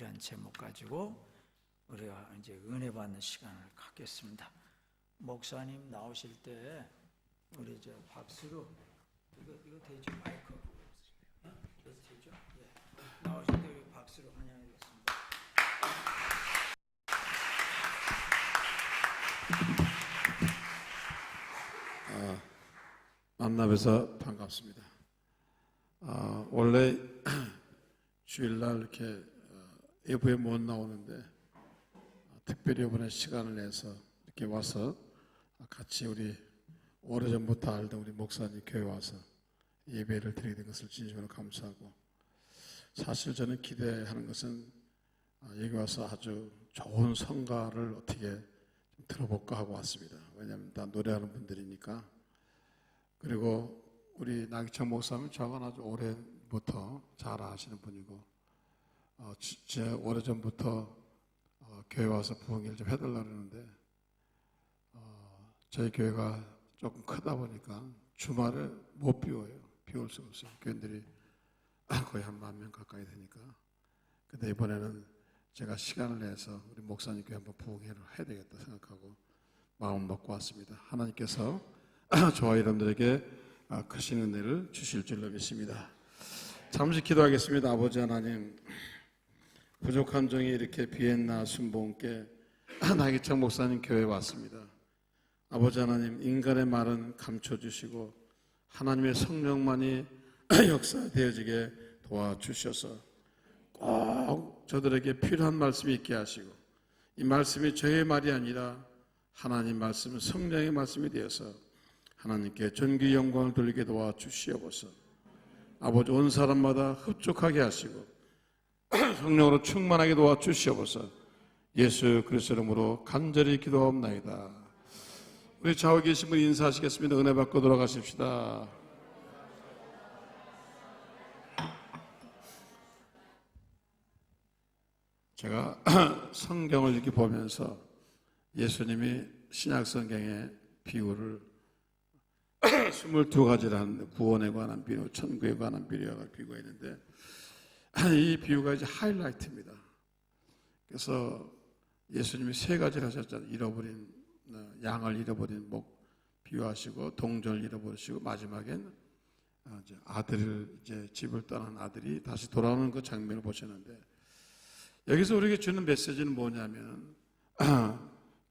이런 제목 가지고 우리가 이제 은혜 받는 시간을 갖겠습니다. 목사님 나오실 때 우리 이제 박수로 이거 되죠? 마이크 이거 되죠? 예. 나오실 때 우리 박수로 환영하겠습니다. 만나뵈서 반갑습니다. 원래 주일날 이렇게 예부에 못 나오는데 특별히 이번에 시간을 내서 이렇게 와서 같이 우리 오래전부터 알던 우리 목사님 교회 와서 예배를 드리게 된 것을 진심으로 감사하고, 사실 저는 기대하는 것은 여기 와서 아주 좋은 성가를 어떻게 좀 들어볼까 하고 왔습니다. 왜냐하면 다 노래하는 분들이니까. 그리고 우리 나기청 목사님은 저하고는 아주 오래부터 잘 아시는 분이고, 제 오래전부터 교회 와서 부흥회를 좀 해달라고 그러는데, 저희 교회가 조금 크다 보니까 주말에 못 비워요. 비울 수가 없어요. 교인들이 거의 한 10,000명 가까이 되니까. 근데 이번에는 제가 시간을 내서 우리 목사님 교회 한번 부흥회를 해야 되겠다 생각하고 마음 먹고 왔습니다. 하나님께서 저와 여러분들에게 크신 은혜를 주실 줄로 믿습니다. 잠시 기도하겠습니다. 아버지 하나님, 부족한 종이 이렇게 비엔나 순복음께 나기청 목사님 교회에 왔습니다. 아버지 하나님, 인간의 말은 감춰주시고 하나님의 성령만이 역사되어지게 도와주셔서 꼭 저들에게 필요한 말씀이 있게 하시고, 이 말씀이 저의 말이 아니라 하나님 말씀은 성령의 말씀이 되어서 하나님께 존귀 영광을 돌리게 도와주시옵소서. 아버지, 온 사람마다 흡족하게 하시고 성령으로 충만하게 도와주시옵소서. 예수 그리스도 이름으로 간절히 기도하옵나이다. 우리 좌우에 계신 분 인사하시겠습니다. 은혜 받고 돌아가십시다. 제가 성경을 이렇게 보면서 예수님이 신약성경의 비유를 22가지라는 구원에 관한 비유, 천국에 관한 비유가 있는데, 이 비유가 이제 하이라이트입니다. 그래서 예수님이 3가지를 하셨잖아요. 양을 잃어버린 목 비유하시고, 동전을 잃어버리시고, 마지막엔 이제 아들을, 이제 집을 떠난 아들이 다시 돌아오는 그 장면을 보셨는데, 여기서 우리에게 주는 메시지는 뭐냐면,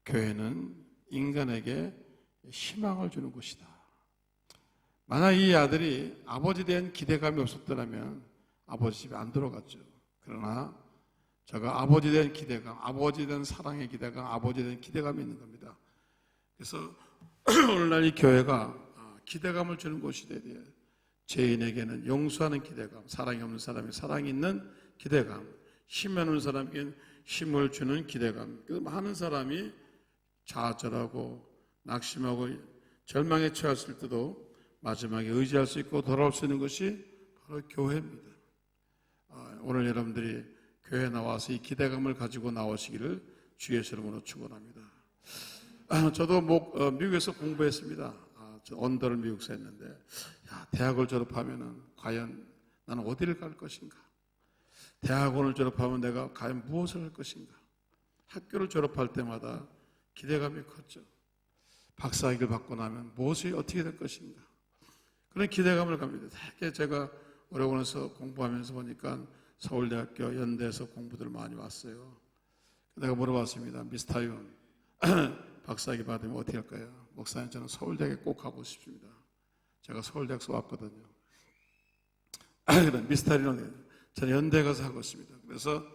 교회는 인간에게 희망을 주는 곳이다. 만약 이 아들이 아버지에 대한 기대감이 없었더라면 아버지 집에 안 들어갔죠. 그러나 제가 아버지에 대한 기대감, 아버지에 대한 사랑의 기대감, 아버지에 대한 기대감이 있는 겁니다. 그래서 오늘날 이 교회가 기대감을 주는 곳이 되되, 죄인에게는 용서하는 기대감, 사랑이 없는 사람이 사랑이 있는 기대감, 힘이 없는 사람에게는 힘을 주는 기대감. 많은 사람이 좌절하고 낙심하고 절망에 처했을 때도 마지막에 의지할 수 있고 돌아올 수 있는 것이 바로 교회입니다. 오늘 여러분들이 교회에 나와서 이 기대감을 가지고 나오시기를 주의 이름으로 축원합니다. 저도 미국에서 공부했습니다. 언더를 미국에서 했는데, 대학을 졸업하면은 과연 나는 어디를 갈 것인가? 대학원을 졸업하면 내가 과연 무엇을 할 것인가? 학교를 졸업할 때마다 기대감이 컸죠. 박사학위를 받고 나면 무엇이 어떻게 될 것인가? 그런 기대감을 갑니다. 되게 제가 오레곤에서 공부하면서 보니까 서울대학교, 연대에서 공부들 많이 왔어요. 내가 물어봤습니다. 미스터 윤, 박사학위 받으면 어떻게 할까요? 목사님, 저는 서울대학에 꼭 가고 싶습니다. 제가 서울대학에서 왔거든요. 미스터 윤은 저는 연대 가서 하고 있습니다. 그래서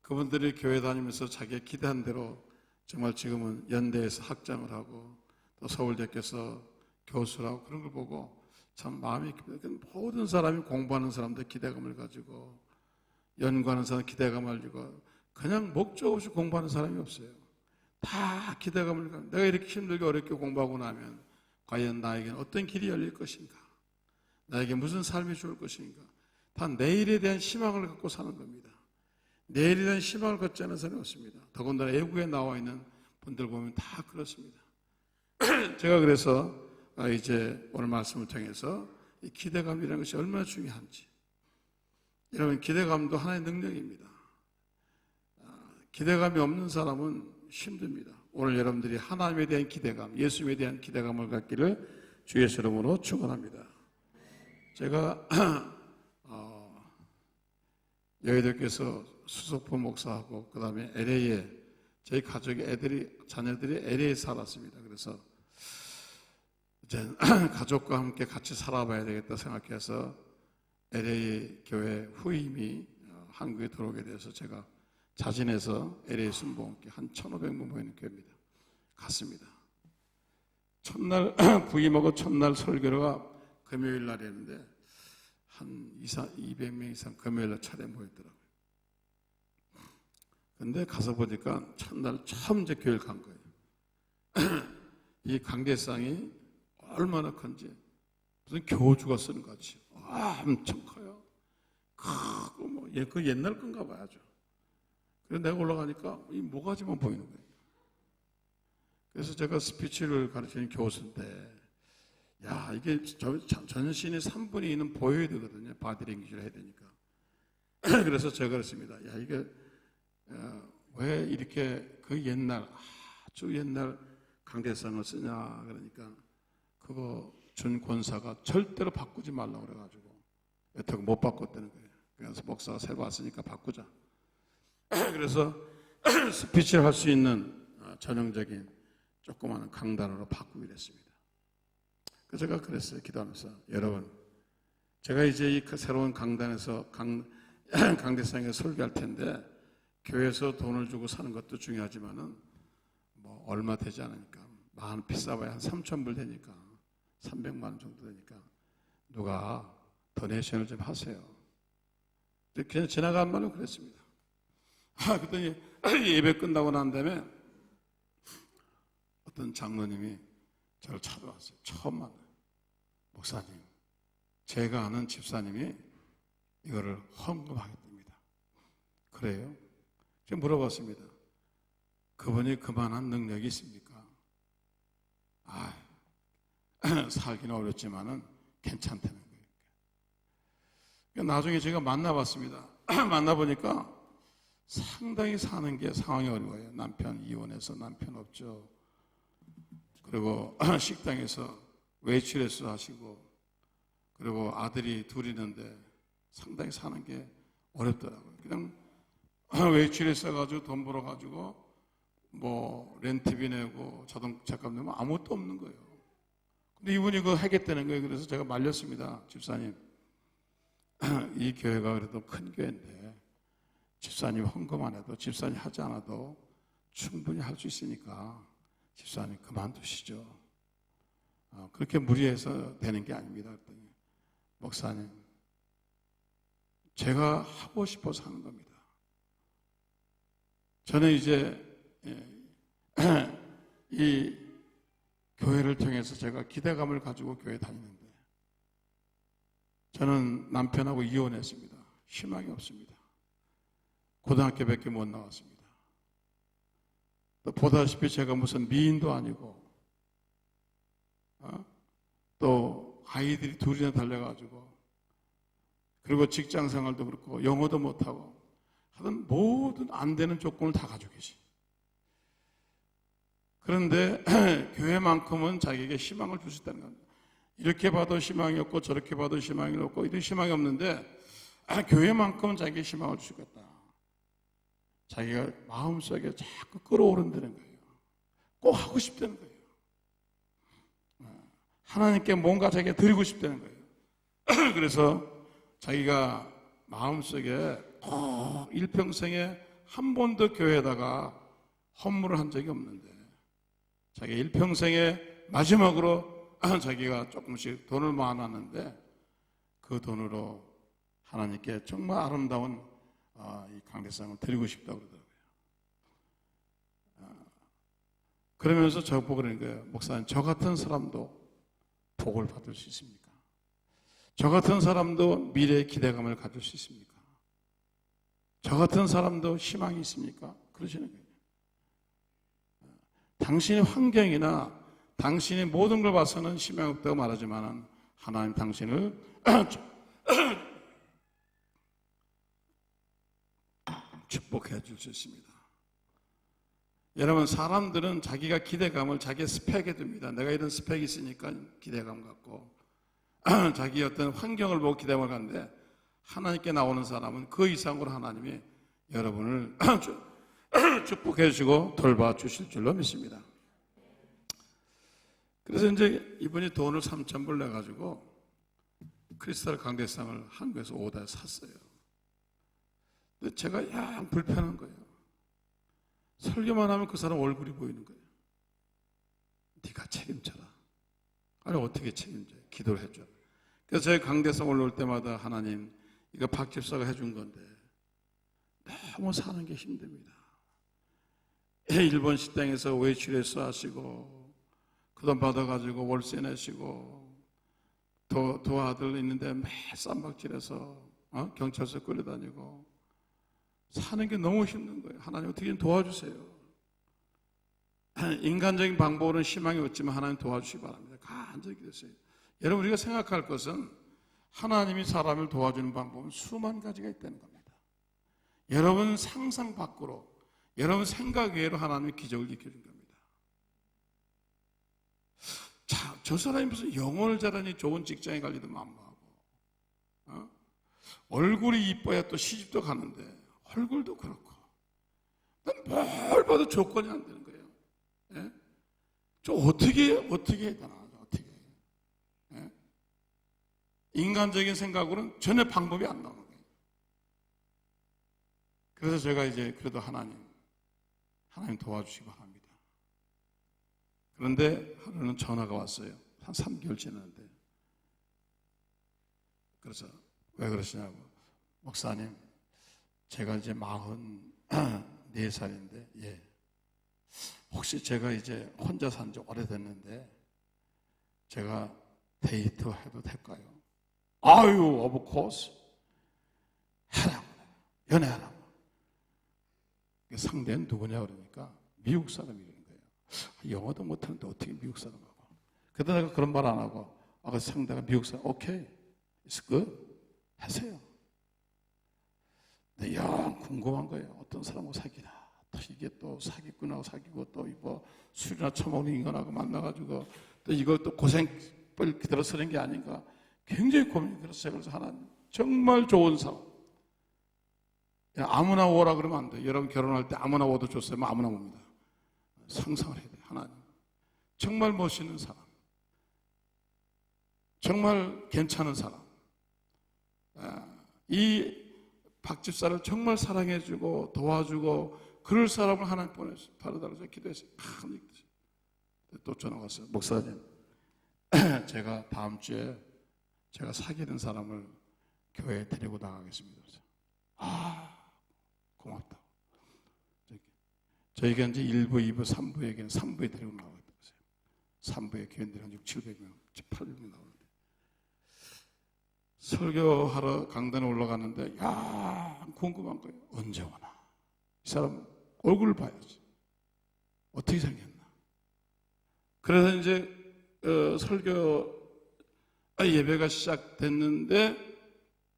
그분들이 교회 다니면서 자기가 기대한 대로 정말 지금은 연대에서 학장을 하고 또 서울대학교에서 교수를 하고, 그런 걸 보고 참 마음이 깊습니다. 모든 사람이 공부하는 사람들 기대감을 가지고, 연구하는 사람 기대감을 가지고, 그냥 목적 없이 공부하는 사람이 없어요. 다 기대감을 가지고, 내가 이렇게 힘들게 어렵게 공부하고 나면 과연 나에게는 어떤 길이 열릴 것인가? 나에게 무슨 삶이 좋을 것인가? 다 내일에 대한 희망을 갖고 사는 겁니다. 내일에 대한 희망을 갖지 않은 사람이 없습니다. 더군다나 외국에 나와 있는 분들 보면 다 그렇습니다. 제가 그래서 이제 오늘 말씀을 통해서 이 기대감이라는 것이 얼마나 중요한지, 여러분, 기대감도 하나의 능력입니다. 기대감이 없는 사람은 힘듭니다. 오늘 여러분들이 하나님에 대한 기대감, 예수님에 대한 기대감을 갖기를 주 예수 이름으로 축원합니다. 제가 여의도께서 수석부 목사하고 그 다음에 LA에 저희 가족의 자녀들이 LA에 살았습니다. 그래서 이제 가족과 함께 같이 살아봐야 되겠다 생각해서 LA 교회 후임이 한국에 들어오게 돼서 제가 자진해서 LA 순복음교회 한 1,500명 모이는 교회입니다. 갔습니다. 첫날 부임하고 첫날 설교가 금요일 날이었는데 한 200명 이상 금요일 날 차례 모였더라고요. 근데 가서 보니까 첫날 처음 이제 교회를 간 거예요. 이 강대상이 얼마나 큰지 무슨 교주가 쓰는 것 같이 엄청 커요. 크고 그 옛날 건가 봐야죠. 그래서 내가 올라가니까 이 모가지만 보이는 거예요. 그래서 제가 스피치를 가르치는 교수인데, 야, 이게 전신의 3분의 2는 보여야 되거든요. 바디랭귀지를 해야 되니까. 그래서 제가 그랬습니다. 야, 이게 왜 이렇게 그 옛날, 아주 옛날 강대상을 쓰냐. 그러니까 그거 준 권사가 절대로 바꾸지 말라고 그래가지고 여태껏 못 바꿨다는 거예요. 그래서 목사가 새로 왔으니까 바꾸자. 그래서 스피치를 할 수 있는 전형적인 조그마한 강단으로 바꾸기로 했습니다. 그래서 제가 그랬어요. 기도하면서 여러분, 제가 이제 이 새로운 강단에서 강대상에 설교할 텐데 교회에서 돈을 주고 사는 것도 중요하지만은 뭐 얼마 되지 않으니까 비싸봐야 한 3,000불 되니까 300만 원 정도 되니까 누가 도네이션을 좀 하세요. 그냥 지나간 말로 그랬습니다. 그랬더니 예배 끝나고 난 다음에 어떤 장로님이 저를 찾아왔어요. 처음 만나요. 목사님, 제가 아는 집사님이 이거를 헌금하겠답니다. 그래요? 제가 물어봤습니다. 그분이 그만한 능력이 있습니까? 살기는 어렵지만은 괜찮다는 거예요. 나중에 제가 만나봤습니다. 만나보니까 상당히 사는 게 상황이 어려워요. 남편 이혼해서 남편 없죠. 그리고 식당에서 웨이트레스 하시고, 그리고 아들이 둘 있는데 상당히 사는 게 어렵더라고요. 그냥 웨이트레스 해가지고 돈 벌어가지고 뭐 렌트비 내고 자동차값 내면 아무것도 없는 거예요. 근데 이분이 그거 하겠다는 거예요. 그래서 제가 말렸습니다. 집사님, 이 교회가 그래도 큰 교회인데 집사님 헌금 안 해도, 집사님 하지 않아도 충분히 할 수 있으니까 집사님 그만두시죠. 그렇게 무리해서 되는 게 아닙니다. 그랬더니 목사님, 제가 하고 싶어서 하는 겁니다. 저는 이제 이 교회를 통해서 제가 기대감을 가지고 교회 다니는데, 저는 남편하고 이혼했습니다. 희망이 없습니다. 고등학교밖에 못 나왔습니다. 또 보다시피 제가 무슨 미인도 아니고, 또 아이들이 둘이나 달려가지고, 그리고 직장 생활도 그렇고 영어도 못하고 하여튼 모든 안 되는 조건을 다 가지고 계시. 그런데 교회만큼은 자기에게 희망을 줄 수 있다는 겁니다. 이렇게 봐도 희망이 없고 저렇게 봐도 희망이 없고 이런 희망이 없는데 교회만큼은 자기에게 희망을 줄 수 있겠다. 자기가 마음속에 자꾸 끌어오른다는 거예요. 꼭 하고 싶다는 거예요. 하나님께 뭔가 자기가 드리고 싶다는 거예요. 그래서 자기가 마음속에 일평생에 한 번도 교회에다가 헌물을 한 적이 없는데, 자기 일평생에 마지막으로 자기가 조금씩 돈을 모아놨는데 그 돈으로 하나님께 정말 아름다운 이 강대상을 드리고 싶다고 그러더라고요. 그러면서 저보고 그러는 거예요. 목사님, 저 같은 사람도 복을 받을 수 있습니까? 저 같은 사람도 미래의 기대감을 가질 수 있습니까? 저 같은 사람도 희망이 있습니까? 그러시는 거예요. 당신의 환경이나 당신의 모든 걸 봐서는 희망이 없다고 말하지만 하나님 당신을 축복해 줄 수 있습니다. 여러분, 사람들은 자기가 기대감을 자기의 스펙에 둡니다. 내가 이런 스펙이 있으니까 기대감 갖고 자기 어떤 환경을 보고 기대감을 갖는데, 하나님께 나오는 사람은 그 이상으로 하나님이 여러분을 축복해 주시고 돌봐 주실 줄로 믿습니다. 그래서 이제 이분이 돈을 3,000불 내가지고 크리스탈 강대상을 한국에서 오다 샀어요. 근데 제가 양 불편한 거예요. 설교만 하면 그 사람 얼굴이 보이는 거예요. 네가 책임져라. 아니, 어떻게 책임져요? 기도를 해줘. 그래서 저희 강대상 올라올 때마다 하나님, 이거 박 집사가 해준 건데 너무 사는 게 힘듭니다. 일본 식당에서 외출해서 하시고 그 돈 받아가지고 월세 내시고 두 아들 있는데 매 쌈박질해서 경찰서 끌려다니고 사는 게 너무 힘든 거예요. 하나님 어떻게 좀 도와주세요. 인간적인 방법으로는 희망이 없지만 하나님 도와주시기 바랍니다. 간절히 기도했어요. 여러분, 우리가 생각할 것은 하나님이 사람을 도와주는 방법은 수만 가지가 있다는 겁니다. 여러분 상상 밖으로, 여러분 생각 외로 하나님이 기적을 일으켜준 겁니다. 자, 저 사람이 무슨 영어를 잘하니 좋은 직장에 갈리도 만무하고, 얼굴이 이뻐야 또 시집도 가는데 얼굴도 그렇고, 뭘 봐도 조건이 안 되는 거예요. 예? 저 어떻게 해야 되나? 어떻게? 예? 인간적인 생각으로는 전혀 방법이 안 나오는 거예요. 그래서 제가 이제 그래도 하나님 도와주시기 바랍니다. 그런데 하루는 전화가 왔어요. 한 3개월 지났는데. 그래서 왜 그러시냐고. 목사님, 제가 이제 44살인데, 예. 혹시 제가 이제 혼자 산 지 오래됐는데, 제가 데이트 해도 될까요? 아유, of course. 하라고. 연애하라고. 상대는 누구냐 그러니까 미국 사람이라는 거예요. 영어도 못하는데 어떻게 미국 사람하고. 그러다 내가 그런 말 안 하고, 그 상대가 미국 사람, 오케이, it's good. 하세요. 근데 영 궁금한 거예요. 어떤 사람하고 사귀나. 또 이게 또 사기꾼하고 사귀고 또 이거 술이나 처먹는 인간하고 만나가지고 또 이거 또 고생을 그대로 쓰는 게 아닌가. 굉장히 고민이 들었어요. 그래서 하나님, 정말 좋은 사람. 아무나 오라 그러면 안 돼요. 여러분 결혼할 때 아무나 오도 좋어요. 아무나 옵니다. 상상을 해야 돼요. 하나님. 정말 멋있는 사람. 정말 괜찮은 사람. 이 박집사를 정말 사랑해주고 도와주고 그럴 사람을 하나님 보내주세요. 바로달라서 기도했어요. 또 전화가 왔어요. 목사님, 제가 다음 주에 제가 사귀는 사람을 교회에 데리고 나가겠습니다. 고맙다. 저희가 이제 1부, 2부, 3부 얘기는 3부에 데리고 나가겠다고 했어요. 3부에 교인들이 한 600~700명, 800명 나오는데 설교하러 강단에 올라가는데 궁금한 거예요. 언제 오나? 이 사람 얼굴을 봐야지. 어떻게 생겼나? 그래서 이제 설교 예배가 시작됐는데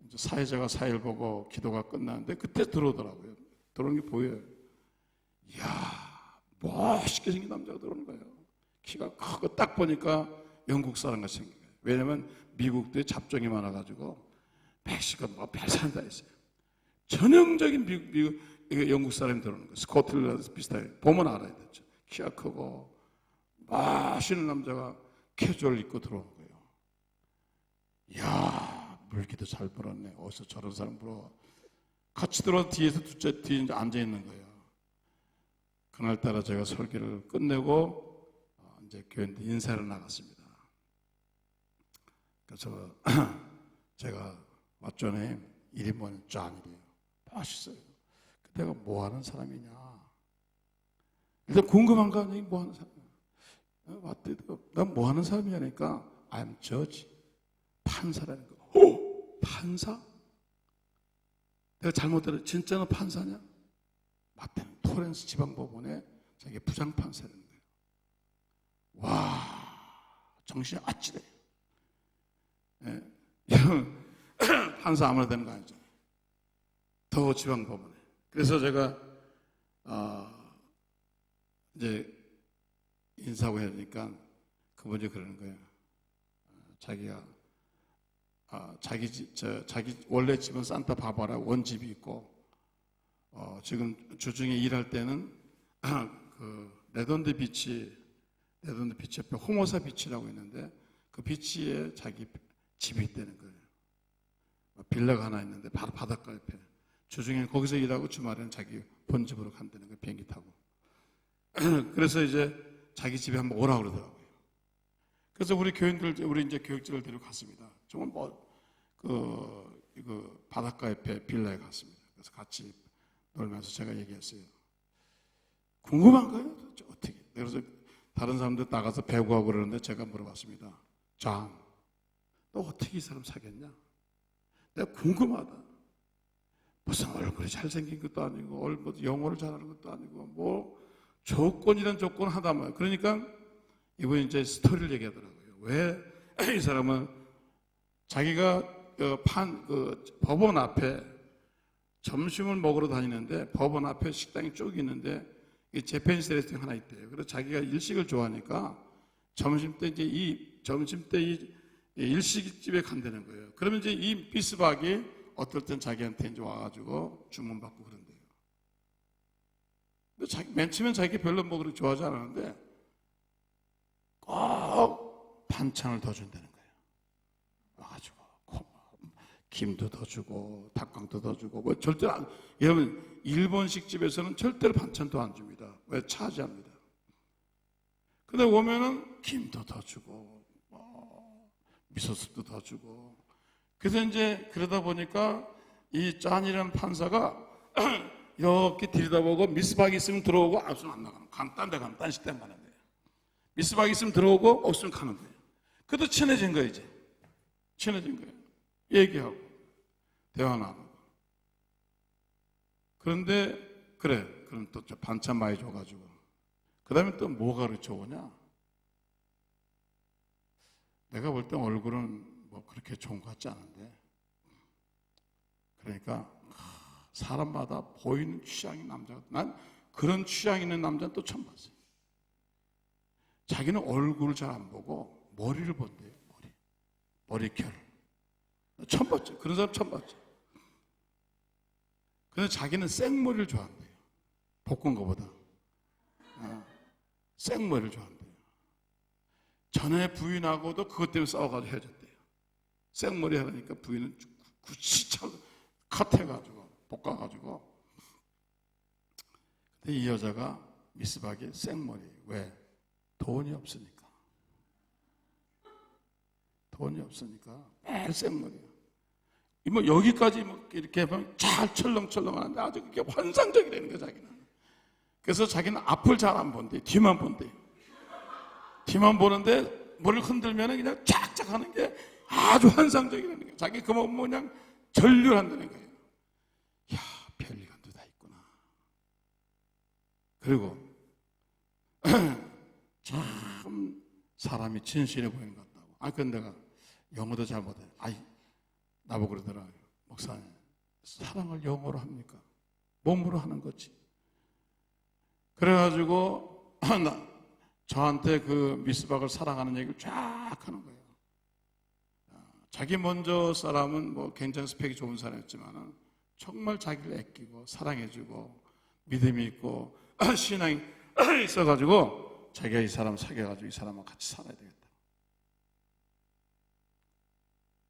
이제 사회자가 사회를 보고 기도가 끝났는데 그때 들어오더라고요. 들어오는 게 보여요. 이야, 멋있게 생긴 남자가 들어오는 거예요. 키가 크고 딱 보니까 영국 사람 같이 생긴 거예요. 왜냐면 미국도 잡종이 많아가지고 멕시코 별 사람 다 있어요. 전형적인 미국 영국 사람이 들어오는 거예요. 스코틀랜드 비슷하게 보면 알아야 되죠. 키가 크고 멋있는 남자가 캐주얼 입고 들어오는 거예요. 이야, 물기도 잘 불었네. 어디서 저런 사람 불어. 같이 들어와서 뒤에서 뒤에 앉아 있는 거예요. 그날따라 제가 설교를 끝내고 이제 교회한테 인사를 나갔습니다. 그래서 제가 왓존에 이름은 짠이래요. 멋있어요. 내가 뭐 하는 사람이냐. 일단 궁금한 거 아니에요. 뭐 하는 사람이야. 난 뭐 하는 사람이냐니까 I'm judge. 판사라는 거. 판사? 내가 잘못 들었어. 진짜는 판사냐? 맞다는 토렌스 지방법원에 자기 부장판사라는 거예요. 와, 정신이 아찔해. 예. 판사 아무나 되는 거 아니죠. 더 지방법원에. 그래서 제가 이제 인사하고 해야 되니까 그분이 그러는 거예요. 자기가 자기 원래 집은 산타 바바라 원집이 있고 지금 주중에 일할 때는 그 레돈드 비치 옆에 호모사 비치라고 있는데 그 비치에 자기 집이 있다는 거예요. 빌라가 하나 있는데 바로 바닷가 옆에. 주중에는 거기서 일하고 주말에는 자기 본집으로 간다는 거예요. 비행기 타고. 그래서 이제 자기 집에 한번 오라고 그러더라고요. 그래서 우리 이제 교육자를 데려갔습니다. 정말 그 바닷가 옆에 빌라에 갔습니다. 그래서 같이 놀면서 제가 얘기했어요. 궁금한 거예요. 어떻게. 그래서 다른 사람들 나가서 배구하고 그러는데 제가 물어봤습니다. 장, 너 어떻게 이 사람 사귀었냐? 내가 궁금하다. 무슨 얼굴이 잘생긴 것도 아니고 영어를 잘하는 것도 아니고 뭐 조건이란 조건 하다 말이야. 그러니까 이분이 이제 스토리를 얘기하더라고요. 왜 이 사람은 자기가 법원 앞에 점심을 먹으러 다니는데 법원 앞에 식당이 쭉 있는데 재패니스 레스토랑 하나 있대요. 그래서 자기가 일식을 좋아하니까 점심 때 이 일식집에 간다는 거예요. 그러면 이제 이 비스박이 어떨 땐 자기한테 이제 와가지고 주문받고 그런대요. 근데 맨 처음엔 자기 별로 뭐 그렇게 좋아하지 않았는데 꼭 반찬을 더 준다는 거예요. 와가지고 김도 더 주고 닭강도 더 주고 뭐 절대로 여러분 일본식 집에서는 절대로 반찬도 안 줍니다. 왜? 차지합니다. 근데 오면은 김도 더 주고 미소스도 더 주고. 그래서 이제 그러다 보니까 이 짠이라는 판사가 이렇게 들여다보고 미스박이 있으면 들어오고 없으면 안 나가는 거예요. 딴 식당 가는 거예요. 미스박이 있으면 들어오고 없으면 가는 거예요. 그래도 친해진 거예요. 이제 친해진 거예요. 얘기하고 대화 나누고. 그런데 그래 그럼 또 반찬 많이 줘가지고 그 다음에 또 뭐가 그렇게 오냐? 내가 볼 때 얼굴은 뭐 그렇게 좋은 것 같지 않은데 그러니까 사람마다 보이는 취향인 남자가 난 그런 취향 있는 남자는 또 처음 봤어요. 자기는 얼굴을 잘 안 보고 머리를 본대요. 머리결 처음 봤죠. 그런 사람 처음 봤죠. 근데 자기는 생머리를 좋아한대요. 볶은 거보다 생머리를 좋아한대요. 전에 부인하고도 그것 때문에 싸워가지고 헤어졌대요. 생머리 하려니까 부인은 굳이 컷해가지고 볶아가지고. 근데 이 여자가 미스박이 생머리. 왜? 돈이 없으니까. 돈이 없으니까 매일 생머리야. 뭐 여기까지 뭐 이렇게 하면 잘 철렁철렁하는데 아주 그게 환상적이라는 거야 자기는. 그래서 자기는 앞을 잘 안 본대. 뒤만 본대. 뒤만 보는데 머리를 흔들면 그냥 쫙쫙 하는 게 아주 환상적이라는 거예요. 자기 그만 그냥 전율한다는 거예요. 야, 별리간도 다 있구나. 그리고 참 사람이 진실해 보이는 것 같다고. 근데 내가 영어도 잘 못해. 나보고 그러더라. 목사님, 사랑을 영어로 합니까? 몸으로 하는 거지. 그래가지고 저한테 그 미스박을 사랑하는 얘기를 쫙 하는 거예요. 자기 먼저 사람은 뭐 굉장히 스펙이 좋은 사람이었지만 정말 자기를 아끼고 사랑해주고 믿음이 있고 신앙이 있어가지고 자기가 이 사람 사귀어가지고 이 사람과 같이 살아야 되겠다.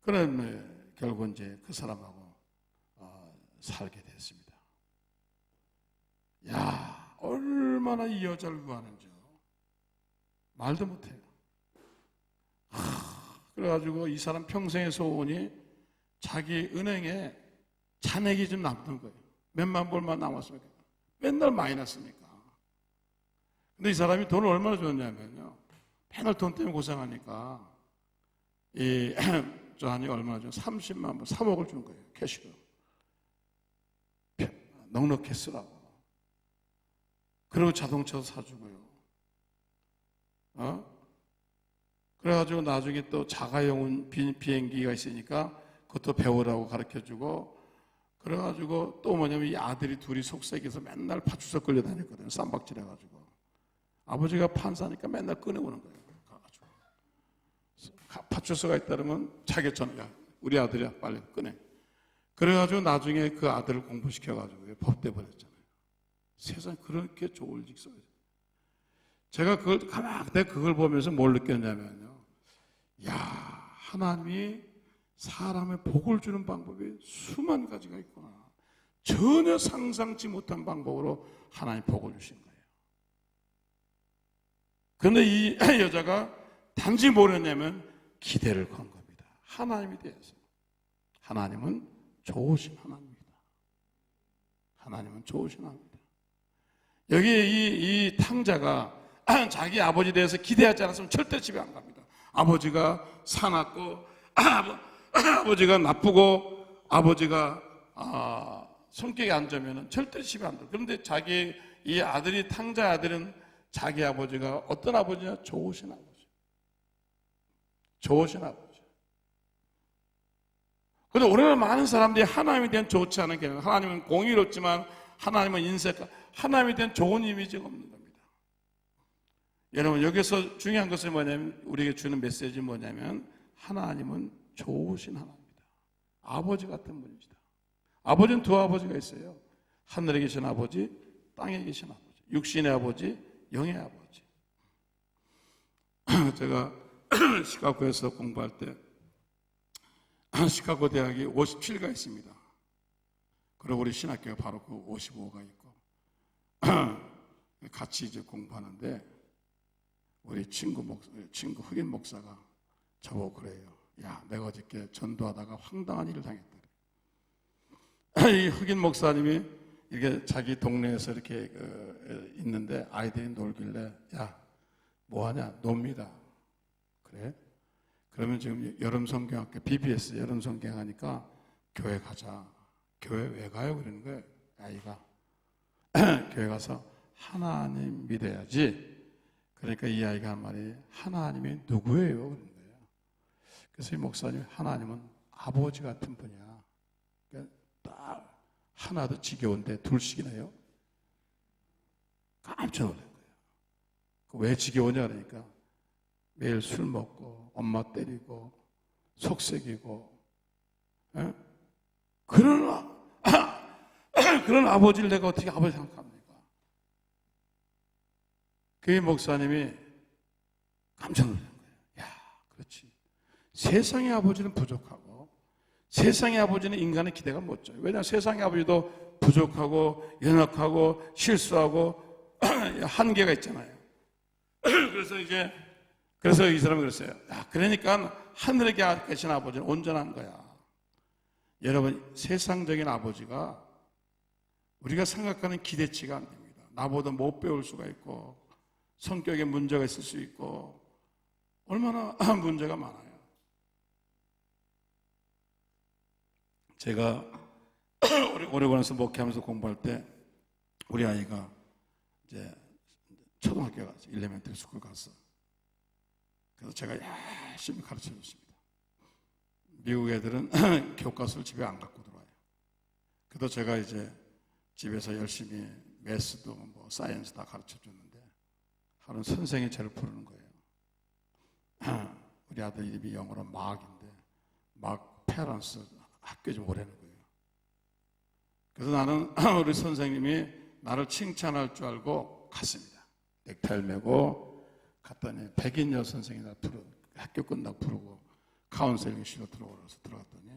그러면 결국 이제 그 사람하고 살게 됐습니다. 야, 얼마나 이 여자를 구하는지요. 말도 못해요. 그래가지고 이 사람 평생의 소원이 자기 은행에 잔액이 좀 남는 거예요. 몇만 불만 남았으니까. 맨날 마이너스니까. 근데 이 사람이 돈을 얼마나 줬냐면요. 맨날 돈 때문에 고생하니까 저한이 얼마나 줘? 30만 불, 3억을 준 거예요. 캐시로. 넉넉히 쓰라고. 그리고 자동차도 사주고요. 그래가지고 나중에 또 자가용 비행기가 있으니까 그것도 배우라고 가르쳐주고, 그래가지고 또 뭐냐면 이 아들이 둘이 속색에서 맨날 파출소 끌려다녔거든요. 쌈박질 해가지고. 아버지가 판사니까 맨날 꺼내오는 거예요. 가가지고 파출소가 있다면 자기 전에 우리 아들이야 빨리 꺼내. 그래가지고 나중에 그 아들을 공부시켜가지고 법대 보냈잖아요. 세상에 그렇게 좋을 직소예요. 제가 그때 그걸 보면서 뭘 느꼈냐면요. 야, 하나님이 사람의 복을 주는 방법이 수만 가지가 있구나. 전혀 상상치 못한 방법으로 하나님 복을 주신 거예요. 그런데 이 여자가 단지 뭐였냐면 기대를 건 겁니다. 하나님에 대해서. 하나님은 좋으신 하나님입니다. 하나님은 좋으신 하나님입니다. 여기 이 탕자가 자기 아버지에 대해서 기대하지 않았으면 절대 집에 안 갑니다. 아버지가 사납고 아버지가 나쁘고 아버지가 성격이 안 좋으면 절대 집에 안 들어. 그런데 자기 이 아들이 탕자 아들은 자기 아버지가 어떤 아버지냐? 좋으신 아버지. 좋으신 아버지. 그런데 오늘날 많은 사람들이 하나님에 대한 좋지 않은 개념, 하나님은 공의롭지만 하나님은 인색과 하나님에 대한 좋은 이미지가 없는 겁니다. 여러분 여기서 중요한 것은 뭐냐면 우리에게 주는 메시지는 뭐냐면 하나님은 좋으신 하나님입니다. 아버지 같은 분이시다. 아버지는 두 아버지가 있어요. 하늘에 계신 아버지, 땅에 계신 아버지, 육신의 아버지, 영의 아버지. 제가 시카고에서 공부할 때 시카고 대학이 57가 있습니다. 그리고 우리 신학교가 바로 그 55가 있고 같이 이제 공부하는데 우리 친구 흑인 목사가 저보고 그래요. 야, 내가 어저께 전도하다가 황당한 일을 당했다. 이 흑인 목사님이 이렇게 자기 동네에서 이렇게 있는데 아이들이 놀길래 야, 뭐하냐? 놉니다. 그래? 그러면 지금 여름 성경학교 BBS 여름 성경하니까 교회 가자. 교회 왜 가요? 그러는 거예요. 아이가 교회 가서 하나님 믿어야지. 그러니까 이 아이가 한 말이 하나님이 누구예요? 그러는 거예요. 그래서 이 목사님 하나님은 아버지 같은 분이야. 그러니까 딱 하나도 지겨운데 둘씩이나 해요. 깜짝 놀란 거예요. 왜 지겨우냐 그러니까 매일 술 먹고 엄마 때리고 속색이고 그런 아버지를 내가 어떻게 아버지 생각합니까? 그 목사님이 깜짝 놀란 거예요. 야, 그렇지. 세상의 아버지는 부족하고 세상의 아버지는 인간의 기대가 못 져요. 왜냐하면 세상의 아버지도 부족하고 연약하고 실수하고 한계가 있잖아요. 그래서 이 사람이 그랬어요. 야, 그러니까 하늘에 계신 아버지는 온전한 거야. 여러분, 세상적인 아버지가 우리가 생각하는 기대치가 안 됩니다. 나보다 못 배울 수가 있고 성격에 문제가 있을 수 있고 얼마나 문제가 많아요. 제가 오레곤에서 목회하면서 공부할 때 우리 아이가 이제 초등학교 갔어. 일레멘터리 스쿨 갔어. 그래서 제가 열심히 가르쳐 줬습니다. 미국 애들은 교과서를 집에 안 갖고 들어와요. 그래서 제가 이제 집에서 열심히 매스도 뭐 사이언스 다 가르쳐 줬는데 하루는 선생이 저를 부르는 거예요. 우리 아들 이름이 영어로 막인데 막 페런스 학교에 좀 오라는 거예요. 그래서 나는 우리 선생님이 나를 칭찬할 줄 알고 갔습니다. 넥타이를 메고 갔더니 백인여 선생이 나 학교 끝나고 부르고 카운셀링실로 들어갔더니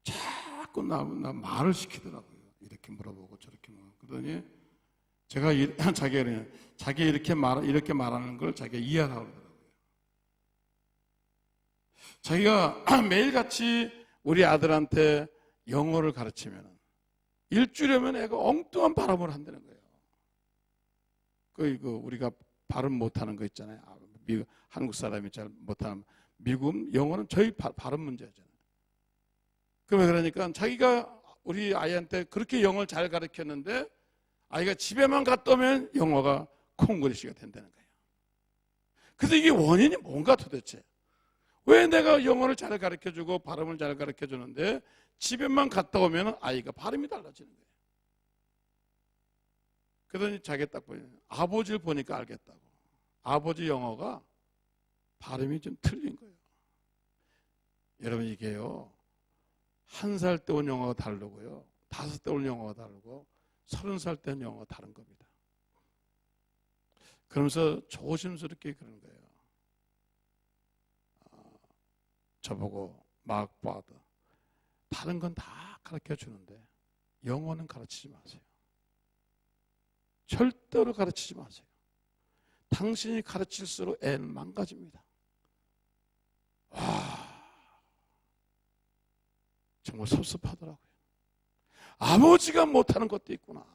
자꾸 나 말을 시키더라고요. 이렇게 물어보고 저렇게 물어보고 그러더니 제가 자기가 이렇게 말하는 걸 자기가 이해하라고 그러더라고요. 자기가 매일같이 우리 아들한테 영어를 가르치면 일주일이면 애가 엉뚱한 발음을 한다는 거예요. 우리가 발음 못하는 거 있잖아요. 한국 사람이 잘 못하는 미국 영어는 저희 발음 문제잖아요. 그러니까 자기가 우리 아이한테 그렇게 영어를 잘 가르쳤는데 아이가 집에만 갔다 오면 영어가 콩글리시가 된다는 거예요. 그래서 이게 원인이 뭔가 도대체? 왜 내가 영어를 잘 가르쳐주고 발음을 잘 가르쳐주는데 집에만 갔다 오면 아이가 발음이 달라지는 거예요. 그러더니 자기가 딱 보니 아버지를 보니까 알겠다고. 아버지 영어가 발음이 좀 틀린 거예요. 여러분 이게요, 1살 때 온 영어가 다르고요, 5살 때 온 영어가 다르고 30살 때 온 영어가 다른 겁니다. 그러면서 조심스럽게 그러는 거예요. 저보고 마크바드, 다른 건 다 가르쳐 주는데 영어는 가르치지 마세요. 절대로 가르치지 마세요. 당신이 가르칠수록 애는 망가집니다. 와, 정말 섭섭하더라고요. 아버지가 못하는 것도 있구나.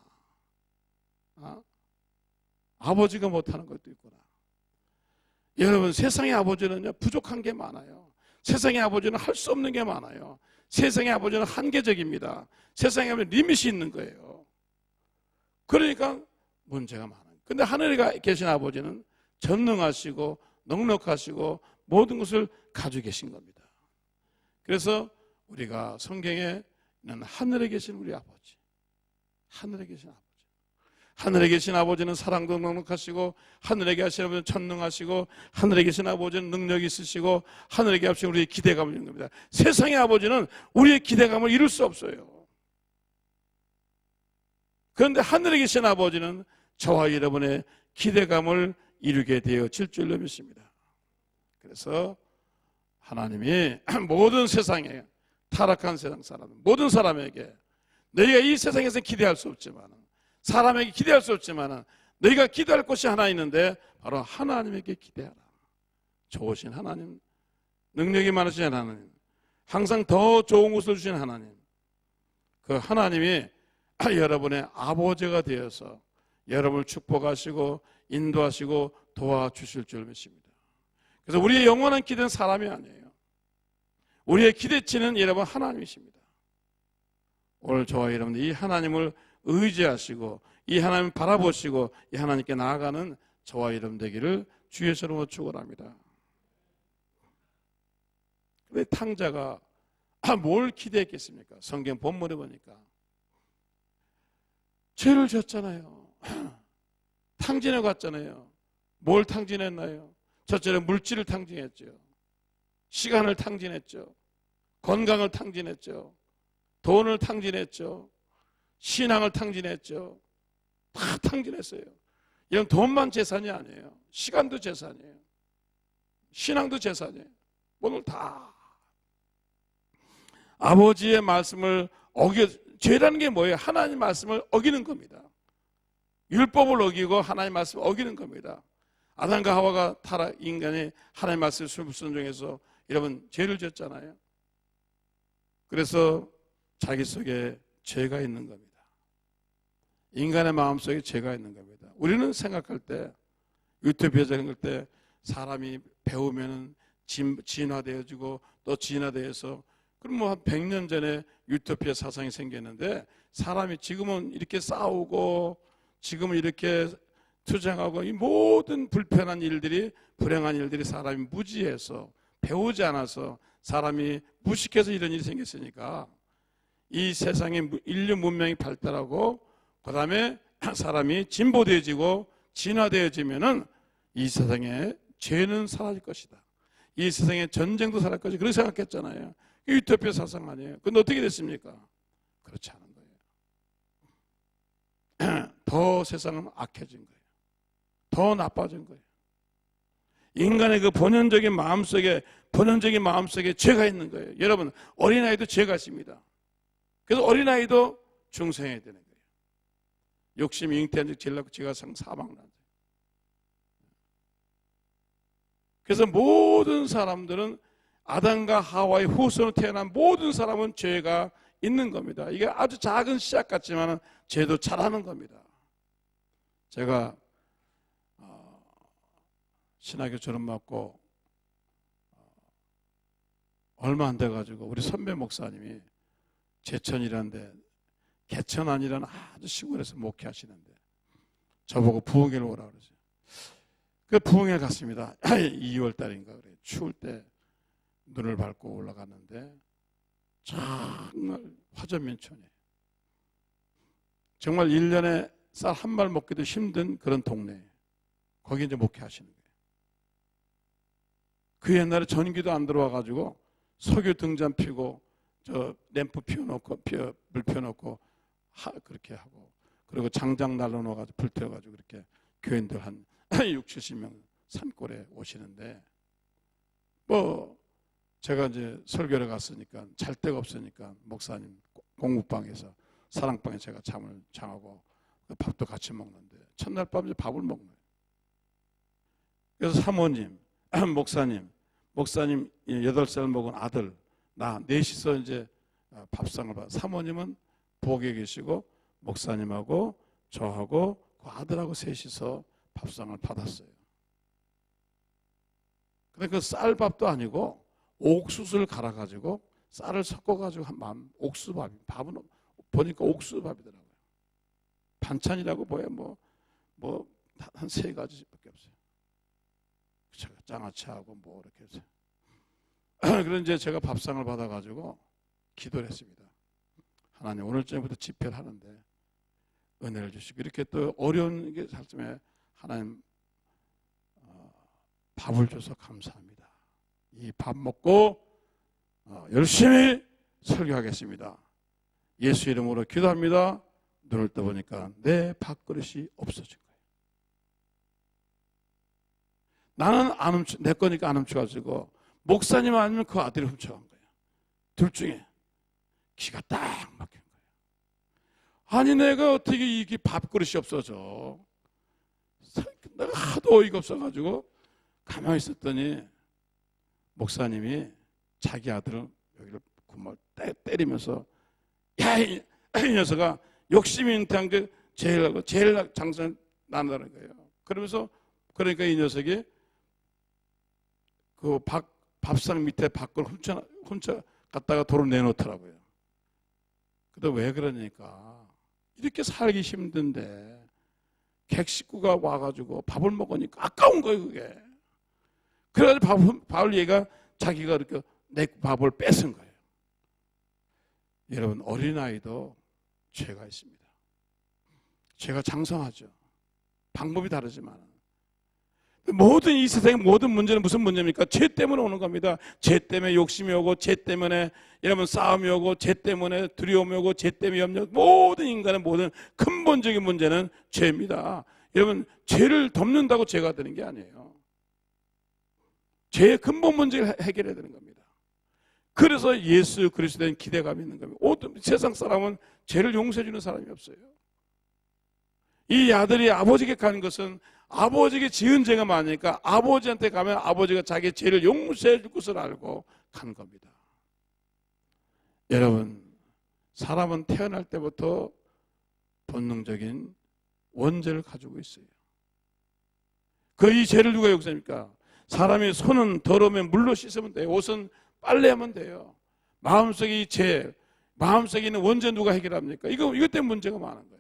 아버지가 못하는 것도 있구나. 여러분, 세상의 아버지는요, 부족한 게 많아요. 세상의 아버지는 할 수 없는 게 많아요. 세상의 아버지는 한계적입니다. 세상의 아버지는 리밋이 있는 거예요. 그러니까 문제가 많아요. 근데 하늘에 계신 아버지는 전능하시고 넉넉하시고 모든 것을 가지고 계신 겁니다. 그래서 우리가 성경에 있는 하늘에 계신 우리 아버지, 하늘에 계신 아버지, 하늘에 계신 아버지는 사랑도 넉넉하시고, 하늘에 계신 아버지는 전능하시고, 하늘에 계신 아버지는 능력이 있으시고, 하늘에 계신 우리의 기대감을 이루는 겁니다. 세상의 아버지는 우리의 기대감을 이룰 수 없어요. 그런데 하늘에 계신 아버지는 저와 여러분의 기대감을 이루게 되어질 줄로 믿습니다. 그래서 하나님이 모든 세상에, 타락한 세상 사람, 모든 사람에게, 너희가 이 세상에서 기대할 수 없지만, 사람에게 기대할 수 없지만 너희가 기대할 것이 하나 있는데 바로 하나님에게 기대하라. 좋으신 하나님, 능력이 많으신 하나님, 항상 더 좋은 것을 주신 하나님, 그 하나님이 여러분의 아버지가 되어서 여러분을 축복하시고 인도하시고 도와주실 줄 믿습니다. 그래서 우리의 영원한 기대는 사람이 아니에요. 우리의 기대치는 여러분 하나님이십니다. 오늘 저와 여러분 이 하나님을 의지하시고 이 하나님 바라보시고 이 하나님께 나아가는 저와 여러분 되기를 주의 이름으로 축원합니다. 그런데 탕자가 뭘 기대했겠습니까? 성경 본문에 보니까 죄를 졌잖아요. 탕진해 갔잖아요. 뭘 탕진했나요? 첫째로 물질을 탕진했죠. 시간을 탕진했죠. 건강을 탕진했죠. 돈을 탕진했죠. 신앙을 탕진했죠. 다 탕진했어요. 이런 돈만 재산이 아니에요. 시간도 재산이에요. 신앙도 재산이에요. 오늘 다 아버지의 말씀을 죄라는 게 뭐예요? 하나님 말씀을 어기는 겁니다. 율법을 어기고 하나님 말씀을 어기는 겁니다. 아담과 하와가 타락, 인간이 하나님 말씀을 불순종해서 여러분 죄를 졌잖아요. 그래서 자기 속에 죄가 있는 겁니다. 인간의 마음속에 죄가 있는 겁니다. 우리는 생각할 때, 유토피아 생각할 때 사람이 배우면 진화되어지고 또 진화되어서, 그럼 뭐 한 100년 전에 유토피아 사상이 생겼는데 사람이 지금은 이렇게 싸우고 지금은 이렇게 투쟁하고 이 모든 불편한 일들이, 불행한 일들이 사람이 무지해서 배우지 않아서 사람이 무식해서 이런 일이 생겼으니까 이 세상의 인류 문명이 발달하고 그 다음에 사람이 진보되어지고 진화되어지면은 이 세상에 죄는 사라질 것이다. 이 세상에 전쟁도 사라질 것이다. 그렇게 생각했잖아요. 유토피아 사상 아니에요. 근데 어떻게 됐습니까? 그렇지 않은 거예요. 더 세상은 악해진 거예요. 더 나빠진 거예요. 인간의 그 본연적인 마음속에 죄가 있는 거예요. 여러분, 어린아이도 죄가 있습니다. 그래서 어린아이도 중생해야 되는 거예요. 욕심이 잉태한 즉 죄를 낳고 죄가 사망난다. 그래서 모든 사람들은 아담과 하와의 후손으로 태어난 모든 사람은 죄가 있는 겁니다. 이게 아주 작은 씨앗 같지만 죄도 잘하는 겁니다. 제가 신학교 졸업받고 얼마 안 돼가지고 우리 선배 목사님이 제천이라는데, 개천 아니라는 아주 시골에서 목회하시는데 저보고 부흥회를 오라고 그러죠. 그 부흥회 갔습니다. 2월 달인가 그래요. 추울 때 눈을 밟고 올라갔는데 정말 화전면천이에요. 정말 1년에 쌀 한 말 먹기도 힘든 그런 동네. 거기 이제 목회하시는 거예요. 그 옛날에 전기도 안 들어와가지고 석유 등잔 피고 저 램프 피워놓고 불 피워놓고 그렇게 하고, 그리고 장작 날라놓아가지고 불 태워가지고 그렇게 교인들 한 6, 70명 산골에 오시는데, 뭐 제가 이제 설교를 갔으니까 잘 데가 없으니까 목사님 공부방에서 사랑방에 제가 잠을 자고 밥도 같이 먹는데 첫날 밤에 밥을 먹는 거예요. 그래서 사모님, 목사님 8살 먹은 아들, 나 넷이서 이제 밥상을 받아. 사모님은 부엌에 계시고 목사님하고 저하고 그 아들하고 셋이서 밥상을 받았어요. 근데 그 쌀밥도 아니고 옥수수를 갈아가지고 쌀을 섞어가지고 한 옥수밥, 밥은 보니까 옥수밥이더라고요. 반찬이라고 보여 뭐 한 3가지밖에 없어요. 장아찌하고 뭐 이렇게 해서. 그런 이제 제가 밥상을 받아가지고 기도를 했습니다. 하나님, 오늘 저녁부터 집회를 하는데 은혜를 주시고, 이렇게 또 어려운 게 살쯤에 하나님 밥을 줘서 감사합니다. 이 밥 먹고 열심히 설교하겠습니다. 예수 이름으로 기도합니다. 눈을 떠보니까 내 밥그릇이 없어진 거예요. 나는 내 거니까 안 훔쳐가지고 목사님 아니면 그 아들이 훔쳐간 거예요. 둘 중에 기가 딱 막힌 거예요. 아니 내가 어떻게 이게 밥그릇이 없어져. 내가 하도 어이가 없어가지고 가만히 있었더니 목사님이 자기 아들을 여기를 구멍을 때리면서, 야, 이 녀석아, 욕심이 인태한 게 제일 장선 난다는 거예요. 그러니까 이 녀석이 그 밥상 밑에 밥을 훔쳐 갖다가 도로 내놓더라고요. 근데 왜 그러니까 이렇게 살기 힘든데 객 식구가 와가지고 밥을 먹으니까 아까운 거예요, 그게. 그래가지고 밥을 얘가 자기가 이렇게 내 밥을 뺏은 거예요. 여러분, 어린아이도 죄가 있습니다. 죄가 장성하죠. 방법이 다르지만 모든 이 세상의 모든 문제는 무슨 문제입니까? 죄 때문에 오는 겁니다. 죄 때문에 욕심이 오고, 죄 때문에 여러분 싸움이 오고, 죄 때문에 두려움이 오고, 죄 때문에 염려, 모든 인간의 모든 근본적인 문제는 죄입니다. 여러분, 죄를 덮는다고 죄가 되는 게 아니에요. 죄의 근본 문제를 해결해야 되는 겁니다. 그래서 예수 그리스도에 대한 기대감이 있는 겁니다. 세상 사람은 죄를 용서해 주는 사람이 없어요. 이 아들이 아버지에게 가는 것은 아버지에게 지은 죄가 많으니까 아버지한테 가면 아버지가 자기의 죄를 용서해 줄 것을 알고 간 겁니다. 여러분, 사람은 태어날 때부터 본능적인 원죄를 가지고 있어요. 이 죄를 누가 용서합니까? 사람이 손은 더러우면 물로 씻으면 돼요. 옷은 빨래하면 돼요. 마음속에 이 죄, 마음속에 있는 원죄 누가 해결합니까? 이것 때문에 문제가 많은 거예요.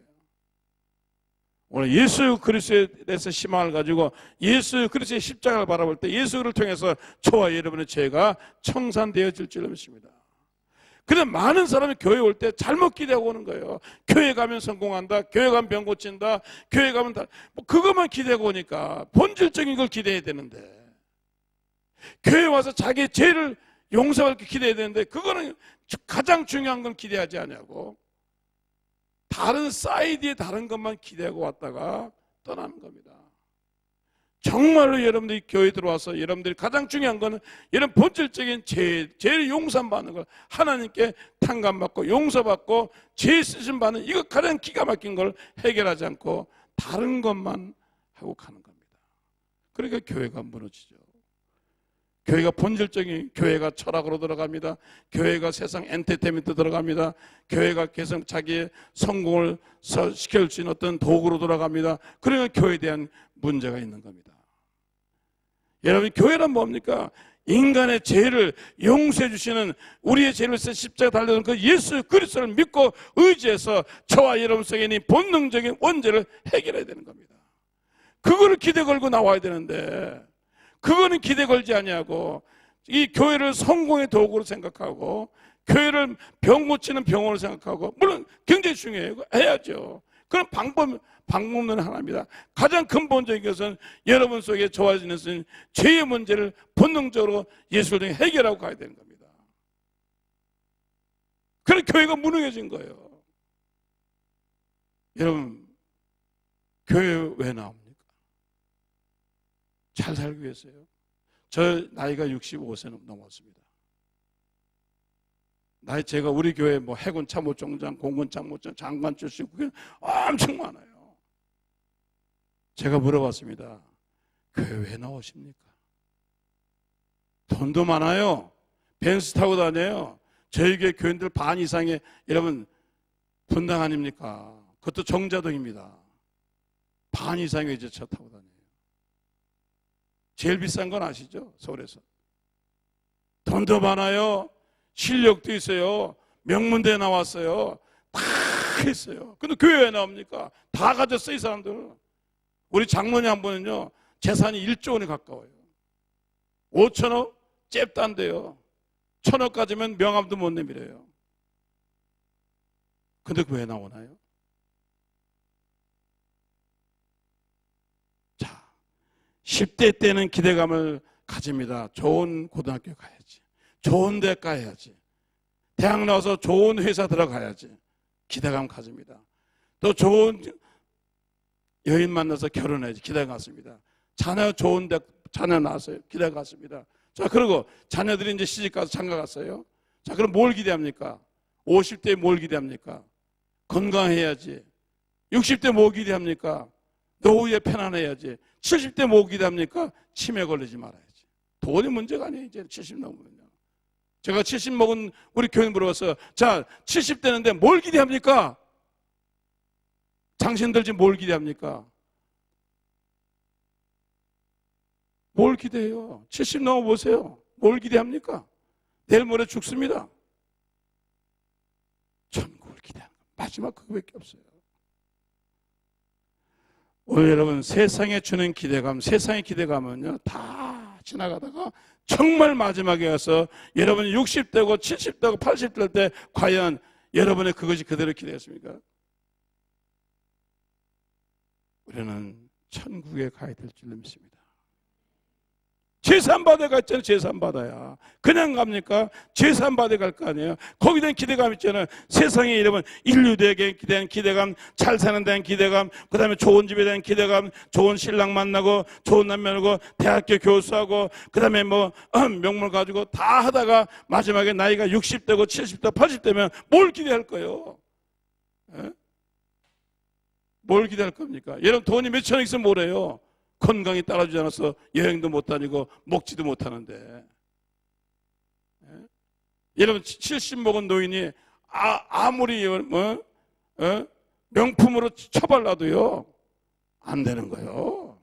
오늘 예수 그리스도에 대해서 희망을 가지고 예수 그리스도의 십자가를 바라볼 때 예수를 통해서 저와 여러분의 죄가 청산되어질 줄 믿습니다. 그런데 많은 사람이 교회 올 때 잘못 기대하고 오는 거예요. 교회 가면 성공한다, 교회 가면 병 고친다, 교회 가면 그것만 기대하고 오니까 본질적인 걸 기대해야 되는데, 교회 와서 자기의 죄를 용서받기 기대해야 되는데 그거는 가장 중요한 건 기대하지 않냐고 다른 사이드의 다른 것만 기대하고 왔다가 떠나는 겁니다. 정말로 여러분들이 교회 들어와서 여러분들이 가장 중요한 거는 이런 본질적인 죄를 용서받는 걸, 하나님께 탕감받고 용서받고 죄 쓰심 받는, 이거 가장 기가 막힌 걸 해결하지 않고 다른 것만 하고 가는 겁니다. 그러니까 교회가 무너지죠. 교회가 본질적인, 교회가 철학으로 들어갑니다. 교회가 세상 엔터테인먼트 들어갑니다. 교회가 계속 자기의 성공을 시킬 수 있는 어떤 도구로 돌아갑니다. 그러니까 교회에 대한 문제가 있는 겁니다. 여러분, 교회란 뭡니까? 인간의 죄를 용서해 주시는, 우리의 죄를 십자가에 달려는 그 예수 그리스도를 믿고 의지해서 저와 여러분 속에 있는 본능적인 원죄를 해결해야 되는 겁니다. 그거를 기대 걸고 나와야 되는데 그거는 기대 걸지 아니하고 이 교회를 성공의 도구로 생각하고 교회를 병 고치는 병원으로 생각하고, 물론 굉장히 중요해요. 해야죠. 그런 방법론은 하나입니다. 가장 근본적인 것은 여러분 속에 좋아지는 것은 죄의 문제를 본능적으로 예수를 통해 해결하고 가야 되는 겁니다. 그래서 교회가 무능해진 거예요. 여러분, 교회 왜 나옵니까? 잘 살기 위해서요. 저 나이가 65세 넘었습니다. 제가 우리 교회 뭐 해군 참모총장, 공군 참모총장, 장관 출신 그게 엄청 많아요. 제가 물어봤습니다. 교회 왜 나오십니까? 돈도 많아요. 벤츠 타고 다녀요. 저희 교회 교인들 반 이상의 여러분 분당 아닙니까? 그것도 정자동입니다. 반 이상의 이제 차 타고 다녀요. 제일 비싼 건 아시죠? 서울에서. 돈도 많아요. 실력도 있어요. 명문대에 나왔어요. 다 했어요. 근데 교회에 나옵니까? 다 가졌어요, 이 사람들. 우리 장로님 한 분은요, 재산이 1조 원에 가까워요. 5천억? 잽도 안 돼요. 1,000억 가지면 명함도 못 내밀어요. 근데 왜 나오나요? 자, 10대 때는 기대감을 가집니다. 좋은 고등학교 가야지. 좋은 데 가야지. 대학 나와서 좋은 회사 들어가야지. 기대감 가집니다. 또 좋은 여인 만나서 결혼해야지. 기대가 갔습니다. 자녀 좋은 데 자녀 낳았어요. 기대가 갔습니다. 자, 그리고 자녀들이 이제 시집 가서 장가 갔어요. 자, 그럼 뭘 기대합니까? 50대에 뭘 기대합니까? 건강해야지. 60대 뭐 기대합니까? 노후에 편안해야지. 70대 뭐 기대합니까? 치매 걸리지 말아야지. 돈이 문제가 아니에요. 이제 70 넘으면요. 제가 70 먹은 우리 교인 물어봤어요. 자, 70 되는데 뭘 기대합니까? 당신들 지금 뭘 기대합니까? 뭘 기대해요? 70 넘어보세요. 뭘 기대합니까? 내일 모레 죽습니다. 천국을 기대하는 거. 마지막 그거밖에 없어요. 오늘 여러분 세상에 주는 기대감, 세상의 기대감은요 다 지나가다가 정말 마지막에 가서 여러분이 60대고 70대고 80대 때 과연 여러분의 그것이 그대로 기대했습니까? 우리는 천국에 가야 될 줄로 믿습니다. 제3바다에 갔잖아요. 제3바다야. 그냥 갑니까? 제3바다에 갈 거 아니에요. 거기에 대한 기대감 있잖아요. 세상에 여러분 인류대에게 대한 기대감, 잘 사는 데한 기대감, 그 다음에 좋은 집에 대한 기대감, 좋은 신랑 만나고 좋은 남편하고 대학교 교수하고 그 다음에 뭐 명물 가지고 다 하다가 마지막에 나이가 60대고 70대 80대면 뭘 기대할 거예요? 에? 뭘 기대할 겁니까? 여러분 돈이 몇천억 있으면 뭐래요? 건강이 따라주지 않아서 여행도 못 다니고 먹지도 못하는데. 예? 여러분 70 먹은 노인이 아무리 명품으로 처발라도요 안 되는 거예요.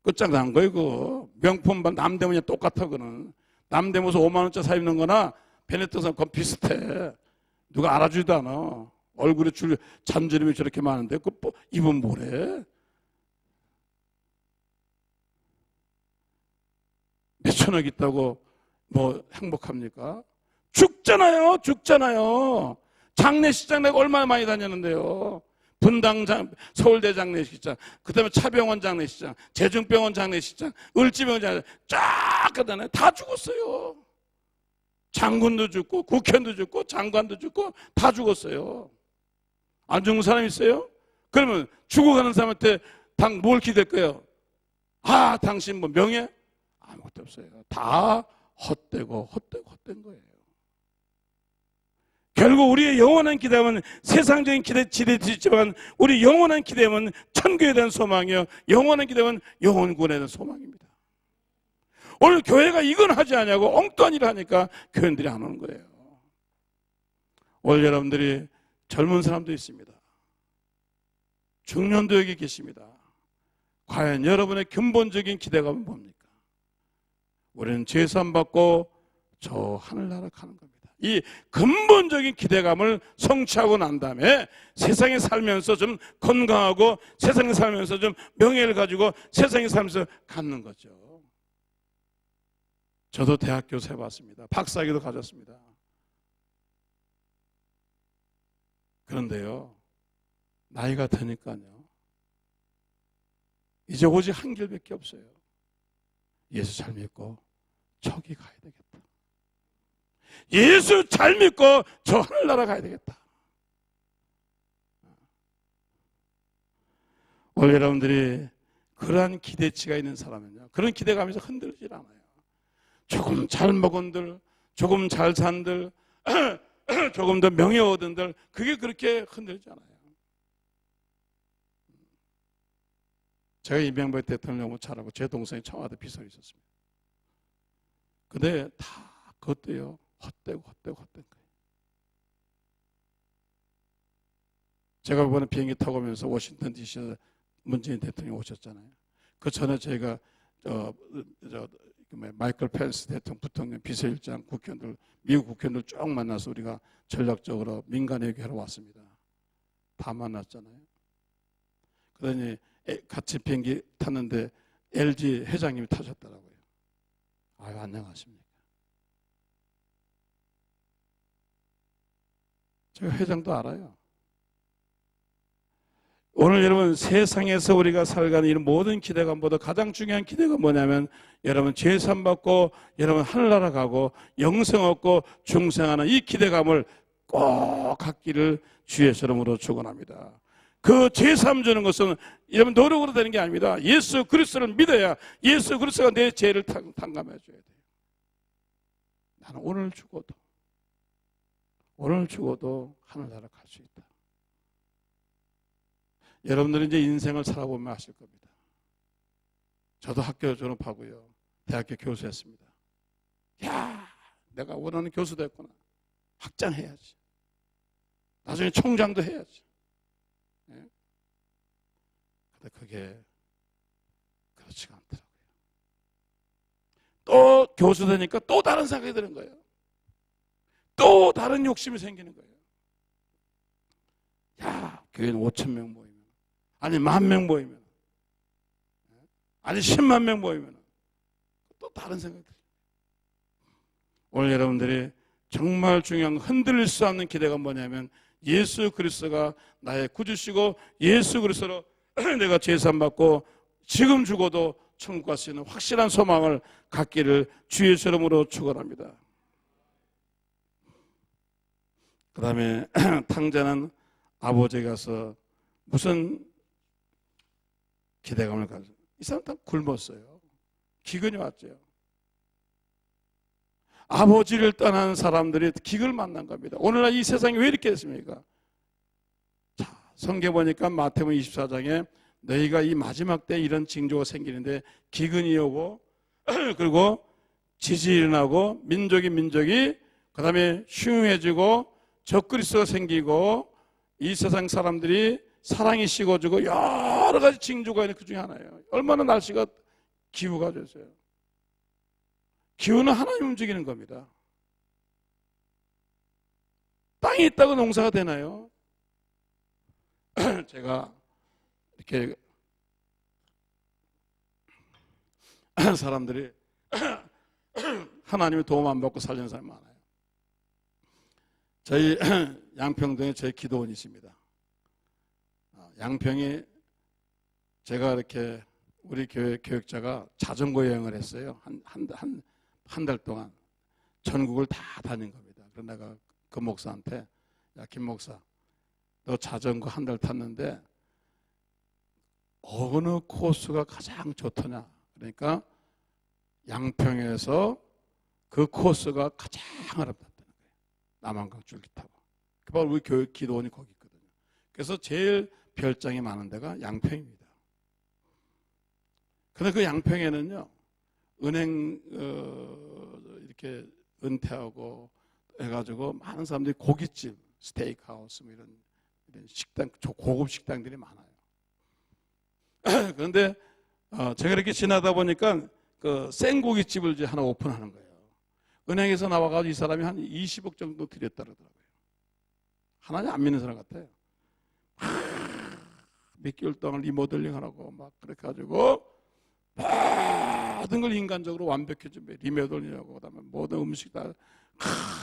끝장난 거예요. 그거. 명품 남대문이 똑같아. 그는 남대문에서 5만 원짜리 사 입는 거나 베네토에서 그건 비슷해. 누가 알아주지도 않아. 얼굴에 잔주름이 저렇게 많은데 그 입은 뭐래? 몇천억 있다고 뭐 행복합니까? 죽잖아요. 죽잖아요. 장례식장 내가 얼마나 많이 다녔는데요. 분당 서울대 장례식장, 그 다음에 차병원 장례식장, 제중병원 장례식장, 을지병원 장례식장 쫙 가다네. 다 죽었어요. 장군도 죽고 국회의원도 죽고 장관도 죽고 다 죽었어요. 안 죽는 사람 있어요? 그러면 죽어가는 사람한테 뭘 기댈 거예요? 당신 뭐 명예? 아무것도 없어요. 다 헛되고 헛된 거예요. 결국 우리의 영원한 기대감은 세상적인 기대도 있지만 우리 영원한 기대감은 천국에 대한 소망이요. 영원한 기대감은 영혼군에 대한 소망입니다. 오늘 교회가 이건 하지 않냐고 엉뚱한 일을 하니까 교인들이 안 오는 거예요. 오늘 여러분들이 젊은 사람도 있습니다. 중년도 여기 계십니다. 과연 여러분의 근본적인 기대감은 뭡니까? 우리는 죄산 받고 저 하늘나라 가는 겁니다. 이 근본적인 기대감을 성취하고 난 다음에 세상에 살면서 좀 건강하고 세상에 살면서 좀 명예를 가지고 세상에 살면서 갖는 거죠. 저도 대학교 세봤습니다. 박사학위도 가졌습니다. 그런데요, 나이가 드니까요, 이제 오직 한 길밖에 없어요. 예수 잘 믿고 저기 가야 되겠다. 예수 잘 믿고 저 하늘나라 가야 되겠다. 오늘 여러분들이 그러한 기대치가 있는 사람은요, 그런 기대감에서 흔들리질 않아요. 조금 잘 먹은들, 조금 잘 산들, 조금 더 명예 얻은들, 그게 그렇게 흔들지 않아요. 제가 이명박 대통령 너무 잘하고 제 동생이 청와대 비서에 있었습니다. 근데 다 그것도요, 헛되고 거예요. 제가 이번에 비행기 타고 오면서 워싱턴 DC에 문재인 대통령이 오셨잖아요. 그 전에 저희가 마이클 펜스 대통령, 부통령, 비서실장, 국회의원들, 미국 국회의원들 쭉 만나서 우리가 전략적으로 민간 외교하러 왔습니다. 다 만났잖아요. 그러더니 같이 비행기 탔는데 LG 회장님이 타셨더라고요. 아유, 안녕하십니까. 제가 회장도 알아요. 오늘 여러분, 세상에서 우리가 살아가는 이런 모든 기대감보다 가장 중요한 기대가 뭐냐면, 여러분 죄산 받고 여러분 하늘나라 가고 영생 얻고 중생하는 이 기대감을 꼭 갖기를 주의 이름으로 축원합니다. 그 죄삼 주는 것은 여러분 노력으로 되는 게 아닙니다. 예수 그리스도를 믿어야 예수 그리스도가 내 죄를 탕감해 줘야 돼요. 나는 오늘 죽어도 하늘나라 갈 수 있다. 여러분들은 이제 인생을 살아보면 아실 겁니다. 저도 학교 졸업하고요, 대학교 교수했습니다. 야, 내가 원하는 교수 됐구나. 확장해야지. 나중에 총장도 해야지. 네? 근데 그게 그렇지가 않더라고요. 또 교수 되니까 또 다른 생각이 드는 거예요. 또 다른 욕심이 생기는 거예요. 야, 교회는 5,000명 모이면, 아니 10,000명 모이면, 아니 10만 명 모이면 또 다른 생각이 들어요. 오늘 여러분들이 정말 중요한 흔들릴 수 없는 기대가 뭐냐면, 예수 그리스도가 나의 구주시고 예수 그리스도로 내가 죄산 받고 지금 죽어도 천국 갈 수 있는 확실한 소망을 갖기를 주의 이름으로 축원합니다. 그 다음에 탕자는 아버지에 가서 무슨 기대감을 가져? 이 사람 다 굶었어요. 기근이 왔죠. 아버지를 떠난 사람들이 기근을 만난 겁니다. 오늘날 이 세상이 왜 이렇게 됐습니까? 자, 성경 보니까 마태복음 24장에 너희가 이 마지막 때 이런 징조가 생기는데, 기근이 오고 그리고 지진이 일어나고 민족이 그 다음에 흉해지고 적그리스도가 생기고 이 세상 사람들이 사랑이 식어지고 여러 가지 징조가 있는 그 중에 하나예요. 얼마나 날씨가 기후가 됐어요. 기후는 하나님 움직이는 겁니다. 땅이 있다고 농사가 되나요? 제가 이렇게 사람들이 하나님의 도움 안 받고 살려는 사람이 많아요. 저희 양평동에 저희 기도원이 있습니다. 양평이, 제가 이렇게 우리 교회 교육자가 자전거 여행을 했어요. 한 달 동안 전국을 다 다닌 겁니다. 그래서 내가 그 목사한테, 야, 김 목사, 너 자전거 한 달 탔는데 어느 코스가 가장 좋더냐? 그러니까 양평에서 그 코스가 가장 아름답다는 거예요. 남한강 줄기 타고. 그 바로 우리 교육 기도원이 거기 있거든요. 그래서 제일 별장이 많은 데가 양평입니다. 근데 그 양평에는요, 은행 이렇게 은퇴하고 해가지고 많은 사람들이 고깃집, 스테이크하우스 뭐 이런 식당, 고급 식당들이 많아요. 그런데 제가 이렇게 지나다 보니까 그 생고깃집을 이제 하나 오픈하는 거예요. 은행에서 나와가지고 이 사람이 한 20억 정도 들였다 그러더라고요. 하나님 안 믿는 사람 같아요. 몇 개월 동안 리모델링 하라고 막 그렇게 가지고 모든 걸 인간적으로 완벽히 준비해. 리모델링하고 그다음에 모든 음식 다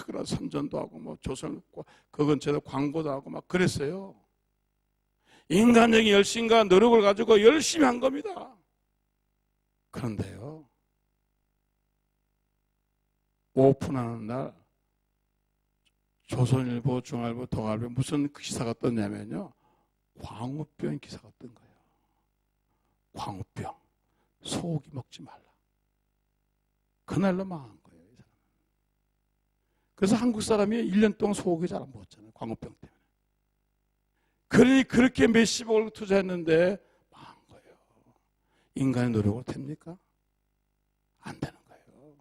그런 선전도 하고 뭐 조선 그 근처에다 광고도 하고 막 그랬어요. 인간적인 열심과 노력을 가지고 열심히 한 겁니다. 그런데요, 오픈하는 날 조선일보, 중앙일보, 동아일보 무슨 기사가 떴냐면요, 광우병 기사가 뜬 거예요. 광우병, 소고기 먹지 말라. 그날로 망한 거예요, 이 사람. 그래서 한국 사람이 1년 동안 소고기 잘 안 먹었잖아요, 광우병 때문에. 그러니 그렇게 몇십억을 투자했는데 망한 거예요. 인간의 노력으로 됩니까? 안 되는 거예요.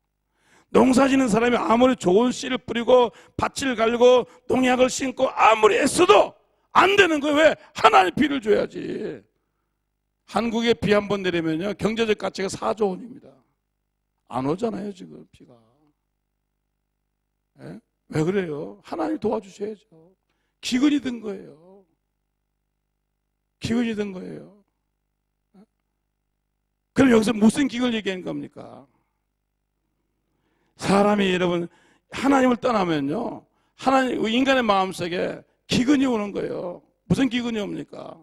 농사 짓는 사람이 아무리 좋은 씨를 뿌리고 밭을 갈고 농약을 심고 아무리 애써도 안 되는 거예요. 왜? 하나님 비를 줘야지. 한국에 비 한 번 내리면요, 경제적 가치가 4조 원입니다. 안 오잖아요, 지금 비가. 예? 왜 그래요? 하나님 도와주셔야죠. 기근이 든 거예요. 기근이 든 거예요. 그럼 여기서 무슨 기근을 얘기하는 겁니까? 사람이 여러분 하나님을 떠나면요, 하나님 인간의 마음속에 기근이 오는 거예요. 무슨 기근이 옵니까?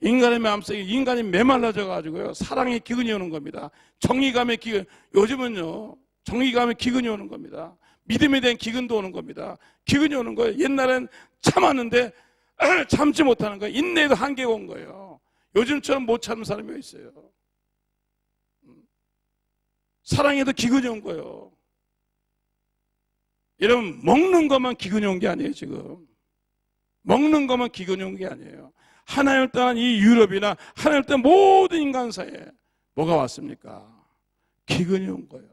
인간의 마음속에 인간이 메말라져 가지고요, 사랑의 기근이 오는 겁니다. 정의감의 기근, 요즘은요 정의감의 기근이 오는 겁니다. 믿음에 대한 기근도 오는 겁니다. 기근이 오는 거예요. 옛날엔 참았는데 참지 못하는 거예요. 인내에도 한계가 온 거예요. 요즘처럼 못 참는 사람이 왜 있어요? 사랑에도 기근이 온 거예요. 여러분, 먹는 것만 기근이 온 게 아니에요. 지금 먹는 것만 기근이 온 게 아니에요. 하나님을 떠난 이 유럽이나 하나님을 떠난 모든 인간사에 뭐가 왔습니까? 기근이 온 거예요.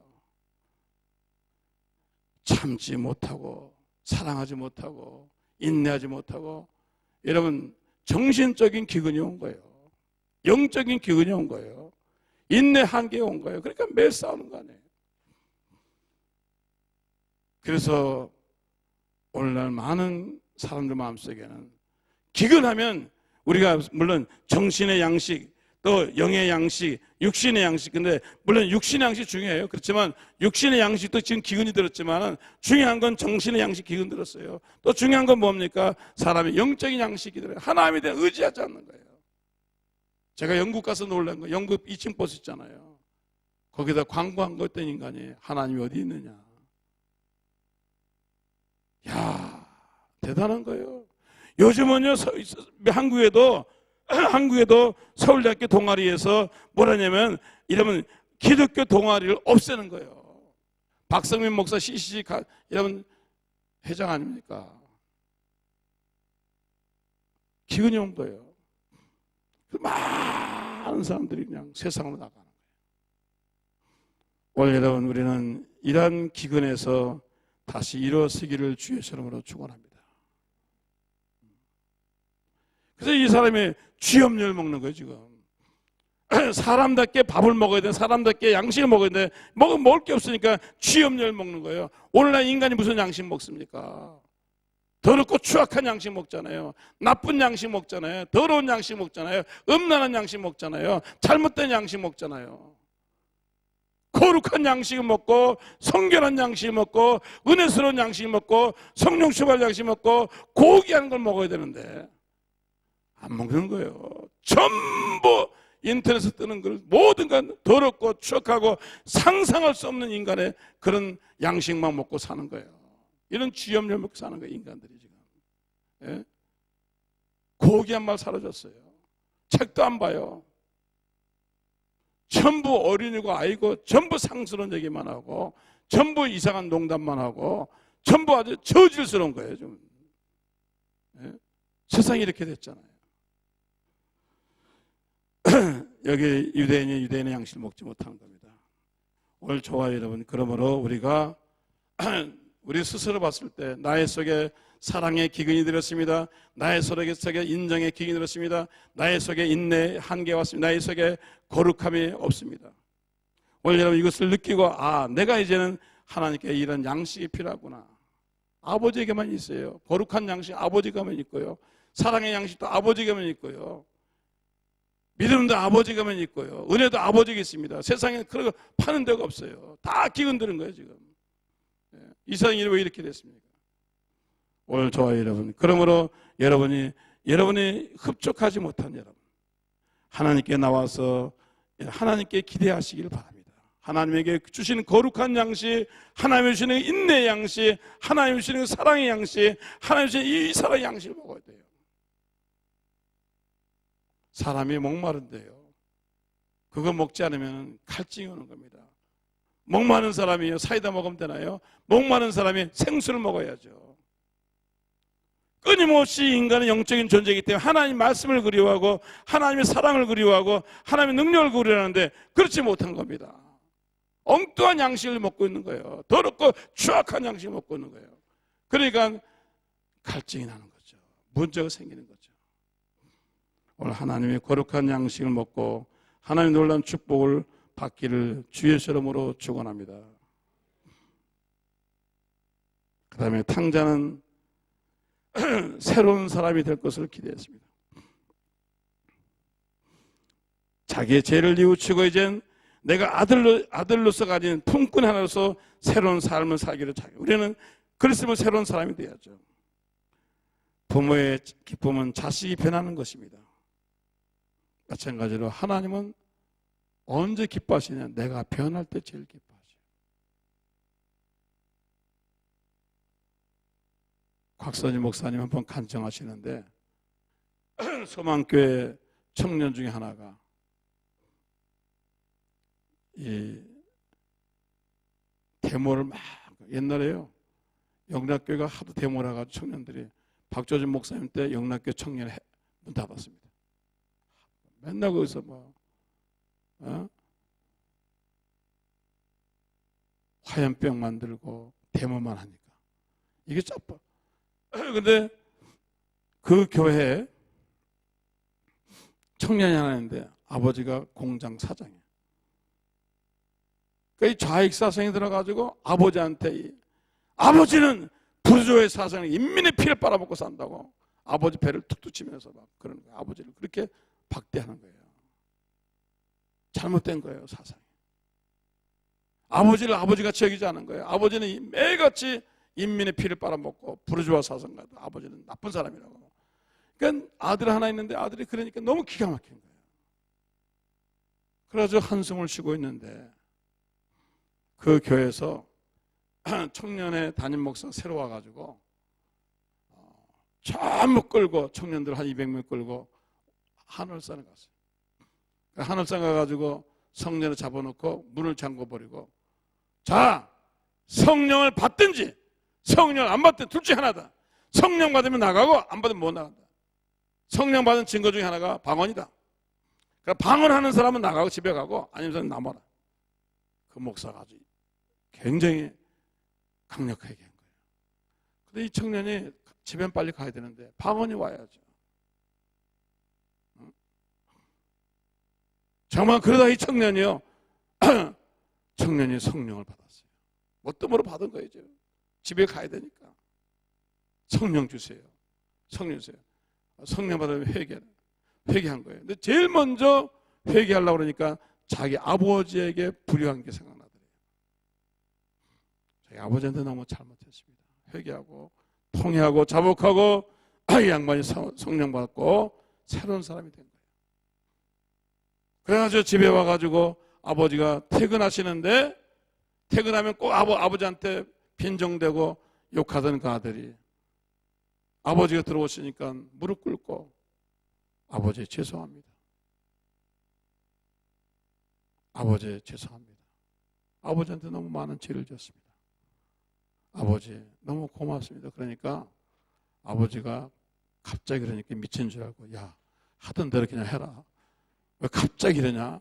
참지 못하고 사랑하지 못하고 인내하지 못하고, 여러분 정신적인 기근이 온 거예요. 영적인 기근이 온 거예요. 인내 한계가 온 거예요. 그러니까 매일 싸우는 거 아니에요. 그래서 오늘날 많은 사람들 마음속에는 기근하면, 우리가 물론 정신의 양식, 또 영의 양식, 육신의 양식, 근데 물론 육신의 양식 중요해요. 그렇지만 육신의 양식도 지금 기근이 들었지만 중요한 건 정신의 양식 기근 들었어요. 또 중요한 건 뭡니까? 사람의 영적인 양식이 들어요. 하나님에 대해 의지하지 않는 거예요. 제가 영국 가서 놀란 거, 영국 2층 버스 있잖아요. 거기다 광고한 거 어떤 인간이 하나님이 어디 있느냐. 야, 대단한 거예요. 요즘은요, 한국에도 서울대학교 동아리에서 뭐라냐면, 이러면 기독교 동아리를 없애는 거예요. 박성민 목사 CCC 여러분 회장 아닙니까? 기근이 온 거예요. 많은 사람들이 그냥 세상으로 나가는 거예요. 오늘 여러분, 우리는 이러한 기근에서 다시 일어서기를 주의 이름으로 축원합니다. 그래서 이 사람이 쥐염려를 먹는 거예요, 지금. 사람답게 밥을 먹어야 돼, 사람답게 양식을 먹어야 돼. 먹을 게 없으니까 쥐염려를 먹는 거예요. 오늘날 인간이 무슨 양식 먹습니까? 더럽고 추악한 양식 먹잖아요. 나쁜 양식 먹잖아요. 더러운 양식 먹잖아요. 음란한 양식 먹잖아요. 잘못된 양식 먹잖아요. 거룩한 양식을 먹고, 성결한 양식을 먹고, 은혜스러운 양식을 먹고, 성령 충만한 양식을 먹고, 고귀한 걸 먹어야 되는데 안 먹는 거예요. 전부 인터넷에 뜨는 걸 모든 건 더럽고 추악하고 상상할 수 없는 인간의 그런 양식만 먹고 사는 거예요. 이런 쥐염려 먹고 사는 거예요, 인간들이 지금. 예? 고귀한 말 사라졌어요. 책도 안 봐요. 전부 어린이고 아이고, 전부 상스러운 얘기만 하고, 전부 이상한 농담만 하고, 전부 아주 저질스러운 거예요, 좀. 예? 세상이 이렇게 됐잖아요. 여기 유대인이 유대인의 양식을 먹지 못하는 겁니다. 오늘 저와 여러분, 그러므로 우리가 우리 스스로 봤을 때 나의 속에 사랑의 기근이 들었습니다. 나의 속에 인정의 기근이 들었습니다. 나의 속에 인내의 한계가 왔습니다. 나의 속에 거룩함이 없습니다. 오늘 여러분 이것을 느끼고, 내가 이제는 하나님께 이런 양식이 필요하구나. 아버지에게만 있어요. 거룩한 양식 아버지가만 있고요. 사랑의 양식도 아버지가만 있고요. 믿음도 아버지가만 있고요. 은혜도 아버지가 있습니다. 세상에 그런 거 파는 데가 없어요. 다 기근 들은 거예요, 지금. 이 세상이 왜 이렇게 됐습니까? 오늘 저와 여러분, 그러므로 여러분이 흡족하지 못한 여러분, 하나님께 나와서 하나님께 기대하시길 바랍니다. 하나님에게 주시는 거룩한 양식, 하나님이 주시는 인내의 양식, 하나님이 주시는 사랑의 양식, 하나님이 주시는 이 사랑의 양식을 먹어야 돼요. 사람이 목마른데요, 그거 먹지 않으면 갈증이 오는 겁니다. 목마른 사람이 사이다 먹으면 되나요? 목마른 사람이 생수를 먹어야죠. 끊임없이 인간은 영적인 존재이기 때문에 하나님 말씀을 그리워하고 하나님의 사랑을 그리워하고 하나님의 능력을 그리워하는데 그렇지 못한 겁니다. 엉뚱한 양식을 먹고 있는 거예요. 더럽고 추악한 양식을 먹고 있는 거예요. 그러니까 갈증이 나는 거죠. 문제가 생기는 거죠. 오늘 하나님의 거룩한 양식을 먹고 하나님의 놀라운 축복을 받기를 주의 이름으로 축원합니다. 그 다음에 탕자는 새로운 사람이 될 것을 기대했습니다. 자기의 죄를 뉘우치고 이젠 내가 아들로서 가진 품꾼 하나로서 새로운 삶을 살기를 우리는 그랬으면 새로운 사람이 돼야죠. 부모의 기쁨은 자식이 변하는 것입니다. 마찬가지로 하나님은 언제 기뻐하시냐? 내가 변할 때 제일 기뻐하셔요. 곽선희 목사님 한번 간증하시는데 소망교회 청년 중에 하나가 이 데모를 막 옛날에요. 영락교회가 하도 데모를 해가지고 청년들이 박조준 목사님 때 영락교회 청년 문 닫았습니다. 맨날 거기서 화염병 만들고 데모만 하니까 이게 짜빠. 근데 그 교회에 청년이 하나 있는데 아버지가 공장 사장이에요. 그 좌익 사상이 들어가지고 아버지한테 아버지는 부조의 사상에 인민의 피를 빨아먹고 산다고 아버지 배를 툭툭 치면서 막 그러는 거예요. 아버지를 그렇게 박대하는 거예요. 잘못된 거예요, 사상이. 아버지를 아버지같이 여기지 않은 거예요. 아버지는 매일같이 인민의 피를 빨아먹고 부르주아 사상가도 아버지는 나쁜 사람이라고. 그러니까 아들 하나 있는데 아들이 그러니까 너무 기가 막힌 거예요. 그래서 한숨을 쉬고 있는데 그 교회에서 청년의 담임 목사가 새로 와가지고 전부 끌고 청년들 한 200명 끌고 하늘산에 갔어요. 하늘산 가가지고 성령을 잡아놓고 문을 잠궈버리고 자, 성령을 받든지 성령을 안 받든 둘 중에 하나다. 성령 받으면 나가고 안 받으면 못 나간다. 성령 받은 증거 중에 하나가 방언이다. 그러니까 방언하는 사람은 나가고 집에 가고 아니면 남아라. 그 목사가 아주 굉장히 강력하게 한 거예요. 근데 이 청년이 집엔 빨리 가야 되는데 방언이 와야죠. 정말 그러다 이 청년이요. 청년이 성령을 받았어요. 뭐 뜸으로 받은 거예요. 이제. 집에 가야 되니까. 성령 주세요. 성령 주세요. 성령 받으면 회개한 거예요. 근데 제일 먼저 회개하려고 그러니까 자기 아버지에게 불효한 게 생각나더래요. 자기 아버지한테 너무 잘못했습니다. 회개하고 통회하고 자복하고 이 양반이 성령 받고 새로운 사람이 된 거예요. 그래가지고 집에 와가지고 아버지가 퇴근하시는데 퇴근하면 꼭 아버지한테 빈정대고 욕하던 그 아들이 아버지가 들어오시니까 무릎 꿇고 아버지 죄송합니다. 아버지 죄송합니다. 아버지한테 너무 많은 죄를 졌습니다. 아버지 너무 고맙습니다. 그러니까 아버지가 갑자기 그러니까 미친 줄 알고 야 하던 대로 그냥 해라. 왜 갑자기 이러냐?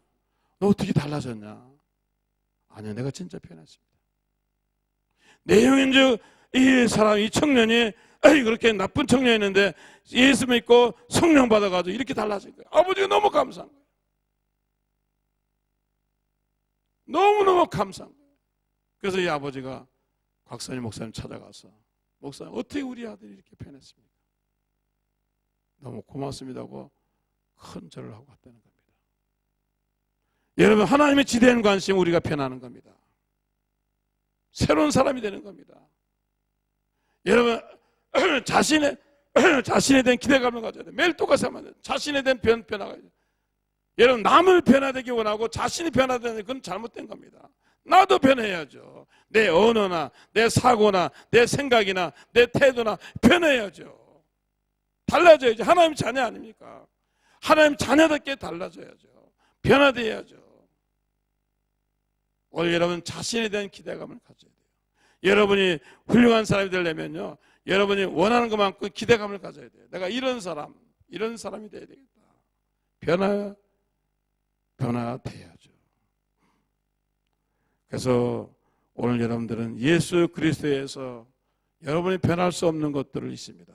너 어떻게 달라졌냐? 아니요, 내가 진짜 변했습니다. 내용인즉 이 사람, 이 청년이 그렇게 나쁜 청년이었는데 예수 믿고 성령 받아가지고 이렇게 달라진 거예요. 아버지가 너무 감사한 거예요. 너무너무 감사한 거예요. 그래서 이 아버지가 곽선희 목사님 찾아가서 목사님 어떻게 우리 아들이 이렇게 변했습니까? 너무 고맙습니다고 큰 절을 하고 갔다는 겁니다. 여러분 하나님의 지대한 관심 우리가 변하는 겁니다. 새로운 사람이 되는 겁니다. 여러분 자신에 대한 기대감을 가져야 돼. 매일 똑같이 하면 돼. 자신에 대한 변화가 돼. 여러분, 남을 변화되기 원하고 자신이 변화되는 건 잘못된 겁니다. 나도 변해야죠. 내 언어나 내 사고나 내 생각이나 내 태도나 변해야죠. 달라져야죠. 하나님 자녀 아닙니까? 하나님 자녀답게 달라져야죠. 변화돼야죠. 오늘 여러분 자신에 대한 기대감을 가져야 돼요. 여러분이 훌륭한 사람이 되려면요, 여러분이 원하는 것만큼 기대감을 가져야 돼요. 내가 이런 사람이 돼야 되겠다. 변화돼야죠. 그래서 오늘 여러분들은 예수 그리스도에서 여러분이 변할 수 없는 것들을 있습니다.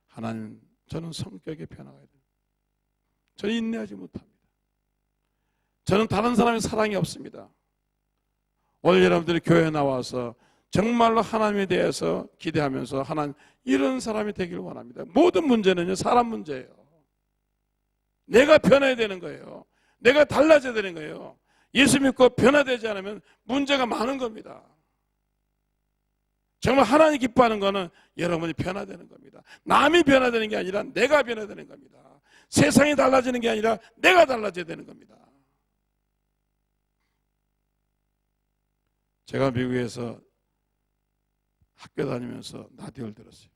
하나님, 저는 성격의 변화가 돼요. 저는 인내하지 못합니다. 저는 다른 사람의 사랑이 없습니다. 오늘 여러분들이 교회에 나와서 정말로 하나님에 대해서 기대하면서 하나님, 이런 사람이 되길 원합니다. 모든 문제는요, 사람 문제예요. 내가 변해야 되는 거예요. 내가 달라져야 되는 거예요. 예수 믿고 변화되지 않으면 문제가 많은 겁니다. 정말 하나님 기뻐하는 거는 여러분이 변화되는 겁니다. 남이 변화되는 게 아니라 내가 변화되는 겁니다. 세상이 달라지는 게 아니라 내가 달라져야 되는 겁니다. 제가 미국에서 학교 다니면서 라디오를 들었어요.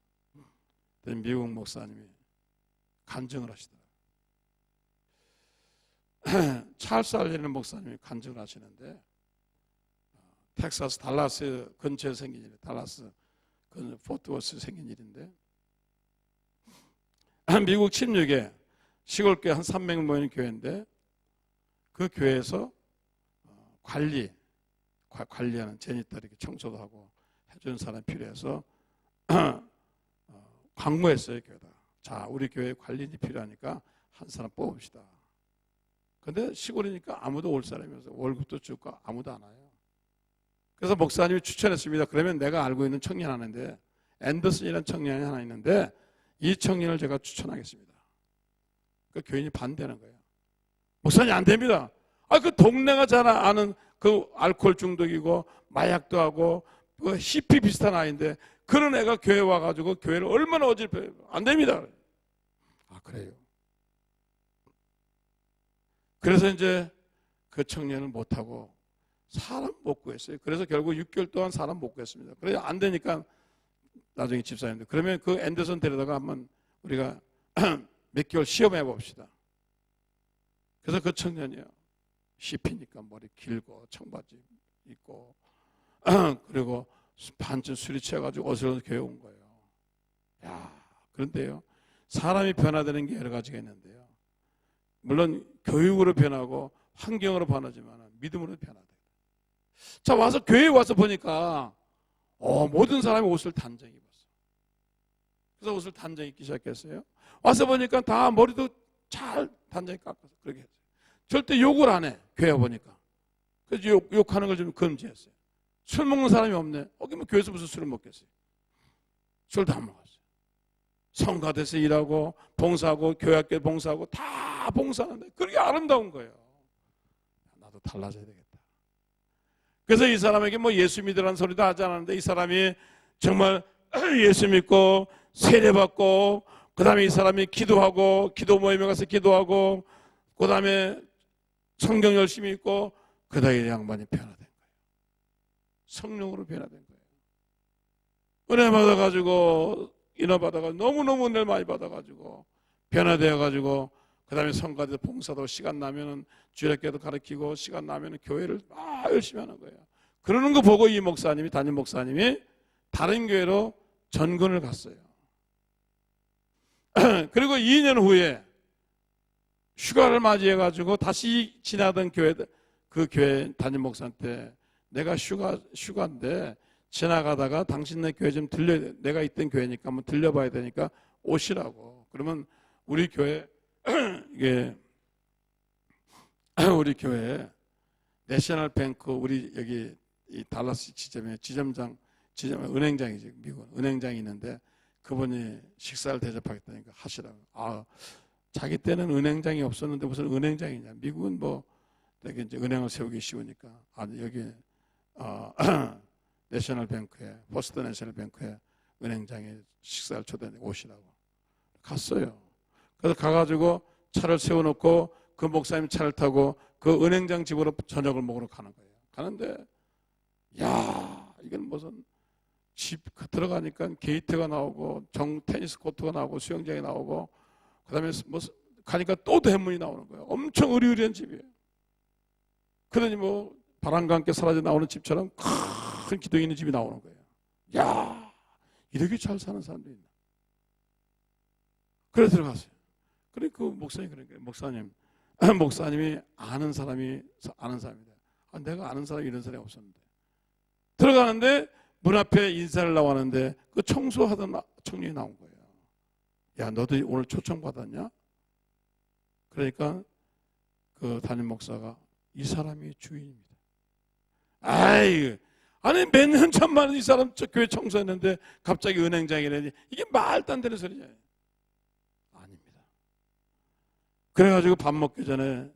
미국 목사님이 간증을 하시더라고요. 찰스 알리는 목사님이 간증을 하시는데, 텍사스 달라스 근처에 생긴 일이에요. 달라스 포트워스 생긴 일인데, 미국 16에 시골교회 한 300명 모이는 교회인데, 그 교회에서 관리하는 제니터 이렇게 청소도 하고 해주는 사람이 필요해서 광고했어요. 교회다. 자, 우리 교회 관리인이 필요하니까 한 사람 뽑읍시다. 근데 시골이니까 아무도 올 사람이 없어요. 월급도 주고 아무도 안 와요. 그래서 목사님이 추천했습니다. 그러면 내가 알고 있는 청년 하나인데, 앤더슨이라는 청년이 하나 있는데, 이 청년을 제가 추천하겠습니다. 그 교인이 반대하는 거예요. 목사님 안 됩니다. 그 동네가 잘 아는 그 알코올 중독이고 마약도 하고 그 히피 비슷한 아이인데, 그런 애가 교회 와가지고 교회를 얼마나 어질퍼요. 안 됩니다. 그래요. 그래서 이제 그 청년을 못하고 사람 못 구했어요. 그래서 결국 6개월 동안 사람 못 구했습니다. 그래서 안 되니까 나중에 집사님들, 그러면 그 앤더슨 데려다가 한번 우리가 몇 개월 시험해 봅시다. 그래서 그 청년이요, 씹히니까 머리 길고 청바지 입고 그리고 반쯤 술이 취해가지고 어슬어슬 교회 온 거예요. 그런데요, 사람이 변화되는 게 여러 가지가 있는데요, 물론 교육으로 변하고 환경으로 변하지만 믿음으로 변화돼요. 자, 와서 교회에 와서 보니까 모든 사람이 옷을 단정 입었어. 그래서 옷을 단정 입기 시작했어요. 와서 보니까 다 머리도 잘 단정히 깎아서 그렇게 했어요. 절대 욕을 안 해. 교회 보니까. 그래서 욕하는 걸 좀 금지했어요. 술 먹는 사람이 없네. 뭐 교회에서 무슨 술을 먹겠어요. 술도 안 먹었어요. 성가대에서 일하고 봉사하고 교회학교 봉사하고 다 봉사하는데 그게 아름다운 거예요. 나도 달라져야 되겠다. 그래서 이 사람에게 뭐 예수 믿으라는 소리도 하지 않았는데, 이 사람이 정말 예수 믿고 세례받고, 그 다음에 이 사람이 기도하고, 기도 모임에 가서 기도하고, 그 다음에 성경 열심히 읽고, 그 다음에 양반이 변화된 거예요. 성령으로 변화된 거예요. 은혜 받아가지고, 인화 받아가지고, 너무너무 은혜를 많이 받아가지고 변화되어가지고, 그 다음에 성가대 봉사도 시간 나면은 주일학교도 가르치고, 시간 나면은 교회를 막 열심히 하는 거예요. 그러는 거 보고 이 목사님이, 담임 목사님이 다른 교회로 전근을 갔어요. 그리고 2년 후에 휴가를 맞이해가지고 다시 지나던 그 교회 담임 목사한테, 내가 휴가인데 지나가다가 당신네 교회 좀 내가 있던 교회니까 한번 들려봐야 되니까 오시라고. 그러면 우리 교회 우리 교회 내셔널 뱅크, 우리 여기 이 달라스 지점장 은행장이지, 미국 은행장이 있는데, 그분이 식사를 대접하겠다니까 하시라고. 자기 때는 은행장이 없었는데 무슨 은행장이냐. 미국은 뭐 되게 이제 은행을 세우기 쉬우니까 여기 내셔널 뱅크에, 포스트 내셔널 뱅크에 은행장에 식사를 초대하고 오시라고 갔어요. 그래서 가가지고 차를 세워놓고 그 목사님 차를 타고 그 은행장 집으로 저녁을 먹으러 가는 거예요. 가는데 야, 이건 무슨 집 들어가니까 게이트가 나오고 테니스 코트가 나오고 수영장이 나오고 그다음에 뭐 가니까 또 대문이 나오는 거예요. 엄청 으리으리한 집이에요. 그러니 뭐 바람과 함께 사라져 나오는 집처럼 큰 기둥이 있는 집이 나오는 거예요. 야, 이렇게 잘 사는 사람도 있나? 그래 들어갔어요. 그래 그 목사님 그런 거예요. 목사님이 아는 사람이다. 내가 아는 사람이 이런 사람이 없었는데 들어가는데 문 앞에 인사를 나왔는데 그 청소하던 청년이 나온 거예요. 야, 너도 오늘 초청 받았냐? 그러니까 그 담임 목사가 이 사람이 주인입니다. 아이, 아니 몇 년 전만 이 사람 교회 청소했는데 갑자기 은행장이라니 이게 말도 안 되는 소리냐? 아닙니다. 그래가지고 밥 먹기 전에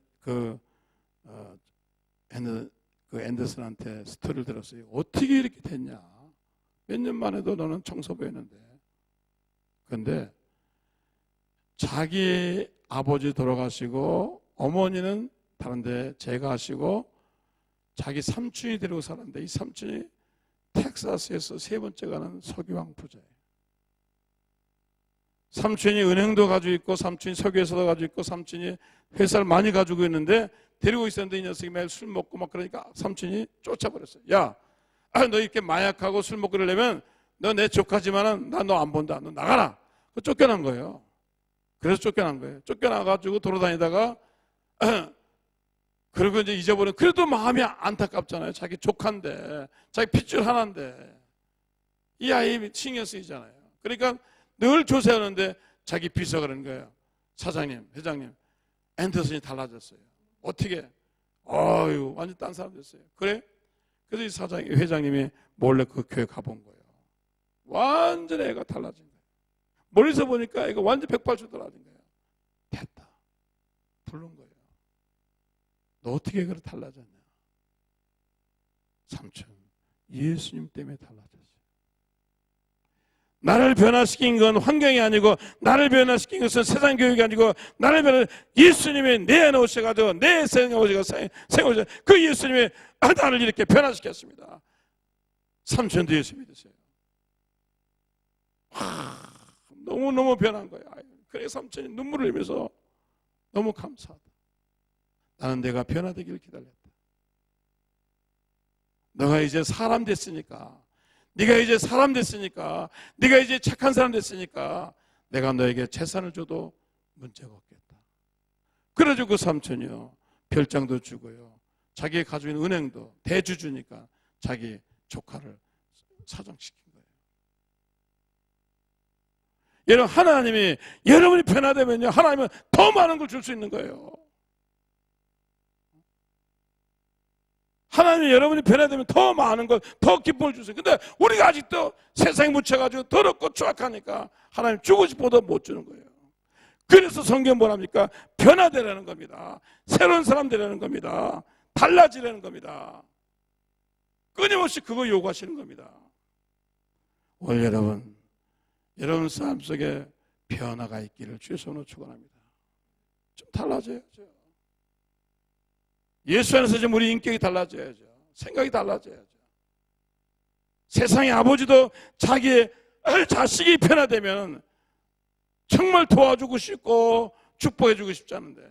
앤더슨한테 스토리를 들었어요. 어떻게 이렇게 됐냐? 몇 년 만에도 너는 청소부였는데. 그런데 자기 아버지 돌아가시고 어머니는 다른 데 재가하시고 자기 삼촌이 데리고 살았는데 이 삼촌이 텍사스에서 세 번째 가는 석유왕 부자예요. 삼촌이 은행도 가지고 있고 삼촌이 석유회사도 가지고 있고 삼촌이 회사를 많이 가지고 있는데 데리고 있었는데 이 녀석이 매일 술 먹고 막 그러니까 삼촌이 쫓아버렸어요. 야, 너 이렇게 마약하고 술 먹고 그러려면 너 내 조카지만은 나 너 안 본다. 너 나가라. 쫓겨난 거예요. 그래서 쫓겨난 거예요. 쫓겨나가지고 돌아다니다가 그리고 이제 잊어버린 그래도 마음이 안타깝잖아요. 자기 조카인데 자기 핏줄 하나인데 이 아이 신경 쓰이잖아요. 그러니까 늘 조사하는데 자기 비서 그러는 거예요. 사장님, 회장님, 앤더슨이 달라졌어요. 어떻게? 어유 완전 딴 사람 됐어요. 그래? 그래서 이 회장님이 몰래 그 교회 가본 거예요. 완전 애가 달라진 거예요. 멀리서 보니까 애가 완전 180도 달라진 거예요. 됐다. 부른 거예요. 너 어떻게 그렇게 달라졌냐? 삼촌, 예수님 때문에 달라졌어요. 나를 변화시킨 건 환경이 아니고 나를 변화시킨 것은 세상 교육이 아니고 나를 예수님이 내 안에 오셔가지고 내 생에 오셔서 그 예수님이 나를 이렇게 변화시켰습니다. 삼촌도 예수 믿으세요. 너무너무 변한 거예요. 그래 삼촌이 눈물을 흘리면서 너무 감사하다. 나는 내가 변화되기를 기다렸다. 너가 이제 사람 됐으니까 네가 이제 사람 됐으니까 네가 이제 착한 사람 됐으니까 내가 너에게 재산을 줘도 문제가 없겠다. 그래가지고 그 삼촌이요 별장도 주고요 자기가 가지고 있는 은행도 대주주니까 자기 조카를 사정시킨 거예요. 여러분 하나님이 여러분이 변화되면요 하나님은 더 많은 걸 줄 수 있는 거예요. 하나님이 여러분이 변화되면 더 많은 것, 더 기쁨을 주세요. 근데 우리가 아직도 세상에 묻혀가지고 더럽고 추악하니까 하나님 주고 싶어도 못 주는 거예요. 그래서 성경 뭐랍니까? 변화되라는 겁니다. 새로운 사람 되라는 겁니다. 달라지라는 겁니다. 끊임없이 그거 요구하시는 겁니다. 오늘 여러분 삶 속에 변화가 있기를 주의 손으로 축원합니다. 좀 달라져야죠. 예수 안에서 좀 우리 인격이 달라져야죠. 생각이 달라져야죠. 세상의 아버지도 자기의 자식이 변화되면 정말 도와주고 싶고 축복해주고 싶지 않은데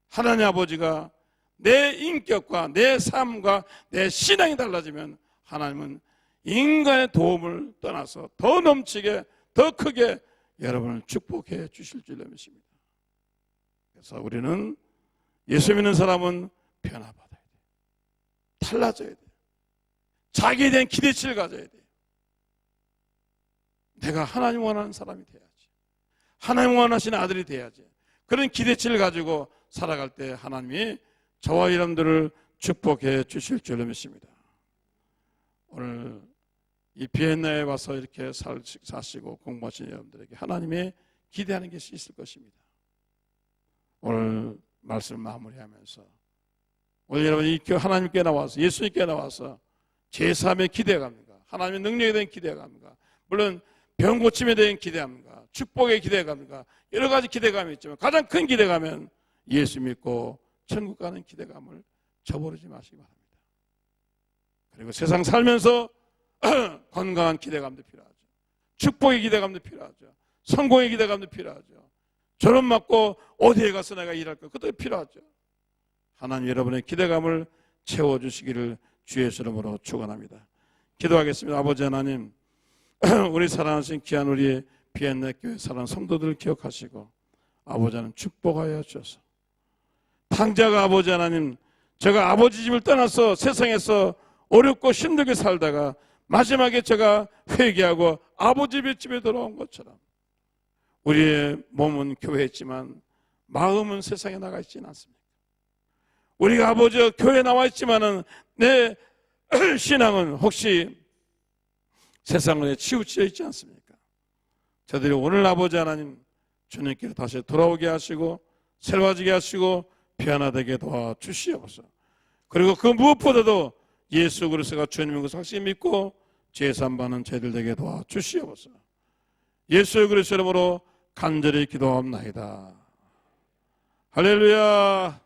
하나님 아버지가 내 인격과 내 삶과 내 신앙이 달라지면 하나님은 인간의 도움을 떠나서 더 넘치게 더 크게 여러분을 축복해 주실 줄 믿습니다. 그래서 우리는 예수 믿는 사람은 변화받아야 돼요. 달라져야 돼요. 자기에 대한 기대치를 가져야 돼요. 내가 하나님 원하는 사람이 돼야지. 하나님 원하시는 아들이 돼야지. 그런 기대치를 가지고 살아갈 때 하나님이 저와 여러분들을 축복해 주실 줄 믿습니다. 오늘 이 비엔나에 와서 이렇게 사시고 공부하신 여러분들에게 하나님의 기대하는 것이 있을 것입니다. 오늘 말씀 마무리하면서 오늘 여러분이 하나님께 나와서 예수님께 나와서 제 삶의 기대감과 하나님의 능력에 대한 기대감과 물론 병 고침에 대한 기대감과 축복의 기대감과 여러 가지 기대감이 있지만 가장 큰 기대감은 예수 믿고 천국 가는 기대감을 저버리지 마시기 바랍니다. 그리고 세상 살면서 건강한 기대감도 필요하죠. 축복의 기대감도 필요하죠. 성공의 기대감도 필요하죠. 졸업 맞고 어디에 가서 내가 일할 거 그것도 필요하죠. 하나님 여러분의 기대감을 채워주시기를 주의 이름으로 축원합니다. 기도하겠습니다. 아버지 하나님, 우리 사랑하신 귀한 우리 비엔넷 교회 사랑 성도들을 기억하시고 아버지 하나님 축복하여 주셔서 탕자가 아버지 하나님, 제가 아버지 집을 떠나서 세상에서 어렵고 힘들게 살다가 마지막에 제가 회개하고 아버지 집에 돌아온 것처럼 우리의 몸은 교회에 있지만 마음은 세상에 나가 있지는 않습니까? 우리가 아버지 교회에 나와 있지만은 내 신앙은 혹시 세상에 치우쳐 있지 않습니까? 저들이 오늘 아버지 하나님 주님께로 다시 돌아오게 하시고 새로워지게 하시고 변화되게 도와주시옵소서. 그리고 그 무엇보다도 예수 그리스도가 주님인 것을 확실히 믿고 제삼받는 죄들 되게 도와주시옵소서. 예수 그리스도 이름으로 간절히 기도합나이다. 할렐루야.